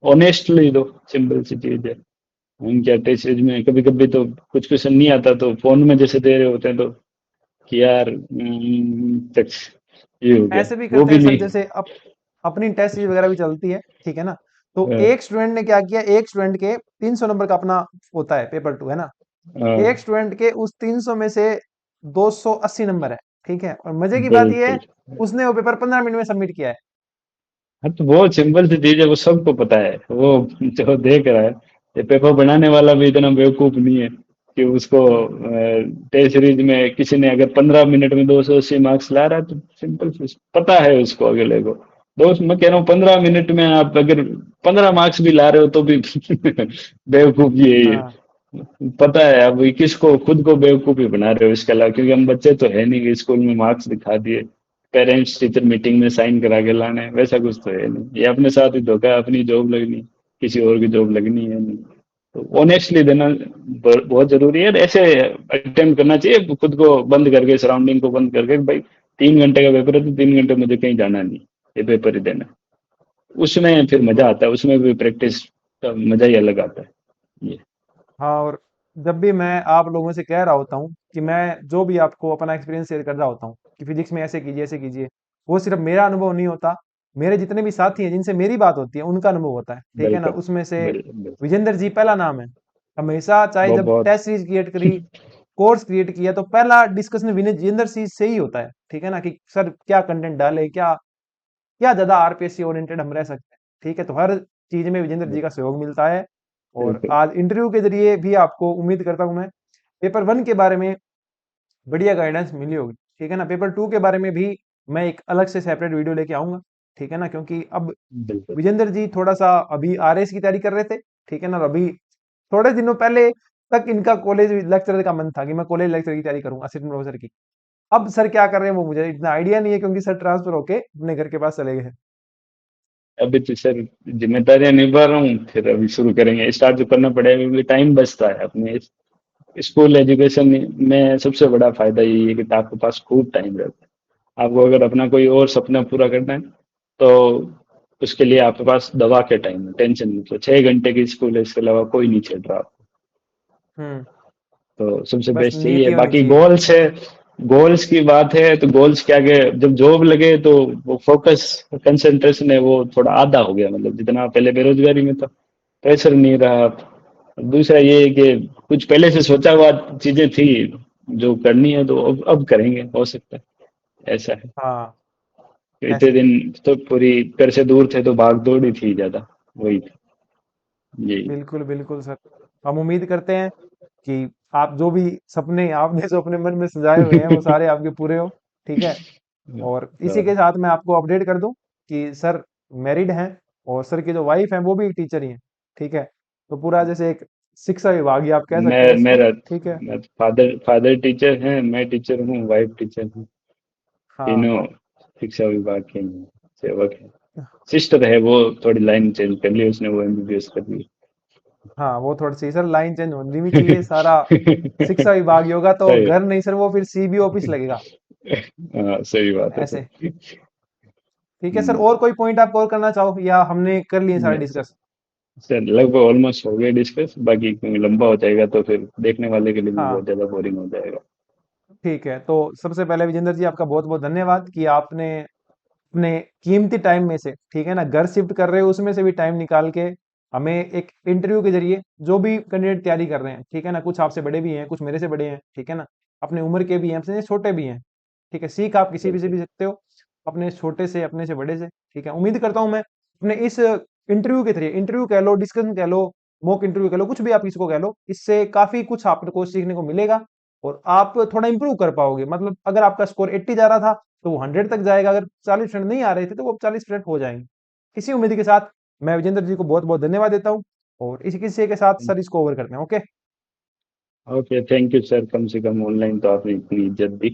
Speaker 2: ऑनेस्टली दो, सिंपल सी चीज है। हम क्या टेस्ट सीरीज में कभी कभी तो कुछ क्वेश्चन नहीं आता तो फोन में जैसे दे रहे होते हैं, तो कि यार तक ये हो गया,
Speaker 1: ऐसे भी
Speaker 2: वो
Speaker 1: करते
Speaker 2: भी
Speaker 1: हैं सर,
Speaker 2: नहीं।
Speaker 1: जैसे अपनी टेस्ट सीरीज वगैरह भी चलती है, ठीक है ना, तो
Speaker 2: अ,
Speaker 1: एक स्टूडेंट ने क्या किया, एक स्टूडेंट के 300 नंबर का अपना होता है पेपर टू, है ना,
Speaker 2: अ,
Speaker 1: एक स्टूडेंट के उस 300 में से 280 नंबर है, ठीक है, और मजे की बात यह है
Speaker 2: बिल्कुल।
Speaker 1: उसने वो पेपर 15 मिनट में सबमिट किया है।
Speaker 2: हाँ तो वो सिंपल सी चीज है, वो सबको पता है, वो जो देख रहा है। ये पेपर बनाने वाला भी इतना बेवकूफ नहीं है कि उसको टेस्ट सीरीज में किसी ने अगर 15 मिनट में 280 मार्क्स ला रहा है तो सिंपल पता है उसको अगले को। दोस्त मैं कह रहा हूँ 15 मिनट में आप अगर 15 मार्क्स भी ला रहे हो तो भी बेवकूफी है ये।
Speaker 1: हाँ।
Speaker 2: पता है, अब ये किसको खुद को बेवकूफी बना रहे हो इसके अलावा, क्योंकि हम बच्चे तो है नहीं कि स्कूल में मार्क्स दिखा दिए, पेरेंट्स टीचर मीटिंग में साइन करा के लाने हैं, वैसा कुछ तो है नहीं। ये अपने साथ ही धोखा है, अपनी जॉब लगनी, किसी और की जॉब लगनी है नहीं। तो ऑनेस्टली देना बहुत जरूरी है। ऐसे अटेम्प्ट करना चाहिए, खुद को बंद करके, सराउंडिंग को बंद करके, भाई 3 घंटे का पेपर है तो 3 घंटे मुझे कहीं जाना नहीं, ये पेपर ही देना है। उसमें फिर मजा
Speaker 1: बिल्कुल।
Speaker 2: आता है, उसमें भी प्रैक्टिस का मजा ही अलग आता है ये।
Speaker 1: हाँ, और जब भी मैं आप लोगों से कह रहा होता हूँ कि मैं जो भी आपको अपना एक्सपीरियंस शेयर कर रहा होता हूँ कि फिजिक्स में ऐसे कीजिए, ऐसे कीजिए, वो सिर्फ मेरा अनुभव नहीं होता, मेरे जितने भी साथी हैं जिनसे मेरी बात होती है उनका अनुभव होता है, ठीक है ना।
Speaker 2: बिल्कुल
Speaker 1: उसमें से
Speaker 2: बिल्कुल बिल्कुल।
Speaker 1: विजेंद्र जी पहला नाम है। हमेशा चाहे
Speaker 2: बहुत
Speaker 1: जब
Speaker 2: बहुत।
Speaker 1: टेस्ट सीरीज क्रिएट करी, कोर्स क्रिएट किया, तो पहला डिस्कशन विजेंद्र जी से ही होता है, ठीक है ना, कि सर क्या कंटेंट डाले, क्या क्या ज्यादा आरपीएससी ओरिएंटेड हम रह सकते हैं, ठीक है। तो हर चीज में विजेंद्र जी का सहयोग मिलता है। और
Speaker 2: बिल्कुल।
Speaker 1: आज इंटरव्यू के जरिए भी आपको उम्मीद करता हूं मैं पेपर 1 के बारे में बढ़िया गाइडेंस मिली होगी। ठीक है ना। पेपर 2 के बारे में भी मैं एक अलग से सेपरेट वीडियो लेके आऊंगा, ठीक है ना, क्योंकि अब
Speaker 2: बिल्कुल।
Speaker 1: विजेंद्र जी थोड़ा सा अभी आरएस की तैयारी कर रहे थे, ठीक है ना, और अभी थोड़े दिनों पहले तक इनका कॉलेज लेक्चरर का मन था कि मैं कॉलेज लेक्चर की तैयारी करूँ, असिस्टेंट प्रोफेसर की। अब सर क्या कर रहे हैं वो मुझे इतना आइडिया नहीं है, क्योंकि सर ट्रांसफर होके अपने घर के पास चले गए हैं।
Speaker 2: अभी तो सर जिम्मेदारियां निभा रहा हूँ, फिर अभी शुरू करेंगे, स्टार्ट जो करना पड़ेगा क्योंकि टाइम बचता है अपने स्कूल एजुकेशन में। सबसे बड़ा फायदा यही है कि आपके पास खूब टाइम रहता है। आपको अगर अपना कोई और सपना पूरा करना है तो उसके लिए आपके पास दबा के टाइम है, टेंशन नहीं। तो 6 घंटे की स्कूल है, इसके अलावा कोई नहीं छेड़ रहा आपको।
Speaker 1: हम्म।
Speaker 2: तो सबसे
Speaker 1: बस
Speaker 2: बेस्ट यही है।
Speaker 1: नीति होनी
Speaker 2: बाकी
Speaker 1: चाहिए।
Speaker 2: गोल्स है, गोल्स की बात है तो गोल्स के आगे जब जॉब लगे तो वो फोकस, कंसंट्रेशन है वो थोड़ा आधा हो गया। मतलब जितना पहले बेरोजगारी में था, प्रेशर नहीं रहा। दूसरा ये है कि कुछ पहले से सोचा हुआ चीजें थी जो करनी है, तो अब करेंगे, हो सकता है ऐसा है।
Speaker 1: हाँ,
Speaker 2: तो इतने
Speaker 1: ऐसे।
Speaker 2: दिन तो पूरी घर से दूर थे तो भाग दौड़ ही थी ज्यादा, वही थी जी।
Speaker 1: बिल्कुल बिल्कुल सर। हम उम्मीद करते हैं कि आप जो भी सपने आपने जो अपने मन में सजाए हुए हैं वो सारे आपके पूरे हो, ठीक है। और इसी के साथ मैं आपको अपडेट कर दूं कि सर मैरिड हैं, और सर की जो वाइफ है वो भी टीचर ही हैं, ठीक है। तो पूरा जैसे एक शिक्षा विभाग ही आप कह सकते
Speaker 2: मैं
Speaker 1: हैं इसको,
Speaker 2: मेरा
Speaker 1: ठीक है।
Speaker 2: मैं फादर फादर टीचर हैं, मैं टीचर हूँ, वाइफ टीचर हूँ।
Speaker 1: हाँ
Speaker 2: तीनों शिक्षा विभाग के ही हैं, सेवक है। सिस्टर है वो थोड़ी लाइन चेंज कर ली उसने, वो एमबीबीएस कर ली।
Speaker 1: हाँ, वो थोड़ी सी सर लाइन चेंज होनी भी चाहिए। सारा शिक्षा विभाग ही होगा तो
Speaker 2: सही।
Speaker 1: घर नहीं सर, वो फिर सीबी ऑफिस लगेगा।
Speaker 2: हाँ सही बात है
Speaker 1: ऐसे।
Speaker 2: सर।
Speaker 1: ठीक है सर,
Speaker 2: हम्म,
Speaker 1: और कोई पॉइंट आप और करना चाहो, या हमने कर लिए सारे
Speaker 2: नहीं सर,
Speaker 1: डिस्कस?
Speaker 2: सर लगभग ऑलमोस्ट हो गया डिस्कस। बाकी क्योंकि लंबा हो जाएगा तो फिर देखने वाले के लिए भी बहुत
Speaker 1: हाँ,
Speaker 2: ज्यादा बोरिंग हो जाएगा।
Speaker 1: ठीक है। तो सबसे पहले विजेंद्र जी आपका बहुत बहुत धन्यवाद कि आपने अपने कीमती टाइम में से, ठीक है ना, घर शिफ्ट कर रहे हो उसमें से भी टाइम निकाल के हमें एक इंटरव्यू के जरिए, जो भी कैंडिडेट तैयारी कर रहे हैं, ठीक है ना, कुछ आपसे बड़े भी हैं, कुछ मेरे से बड़े हैं, ठीक है ना, अपने उम्र के भी हैं, हमसे छोटे भी हैं, ठीक है, सीख आप किसी भी से
Speaker 2: बिल्कुल।
Speaker 1: भी सकते हो, अपने छोटे से, अपने से बड़े से, ठीक है। उम्मीद करता हूं मैं अपने इस इंटरव्यू के जरिए, इंटरव्यू कह लो, डिस्कशन कह लो, मॉक इंटरव्यू कह लो, कुछ भी आप इसको कह लो, इससे काफी कुछ आपको सीखने को मिलेगा, और आप थोड़ा इंप्रूव कर पाओगे। मतलब अगर आपका स्कोर 80 जा रहा था तो वो 100 तक जाएगा, अगर 40% नहीं आ रहे थे तो वो 40% हो जाएंगे। इसी उम्मीद के साथ मैं विजेंद्र जी को बहुत बहुत धन्यवाद देता हूँ, और इसी किस्से के साथ सर इसको ओवर करते हैं। Okay.
Speaker 2: Okay, thank you sir, कम से कम ऑनलाइन तो आपने इतनी इज्जत दी।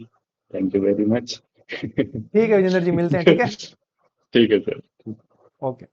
Speaker 2: Thank you very much.
Speaker 1: ठीक है विजेंद्र जी, मिलते हैं, ठीक है।
Speaker 2: ठीक है सर।
Speaker 1: ओके।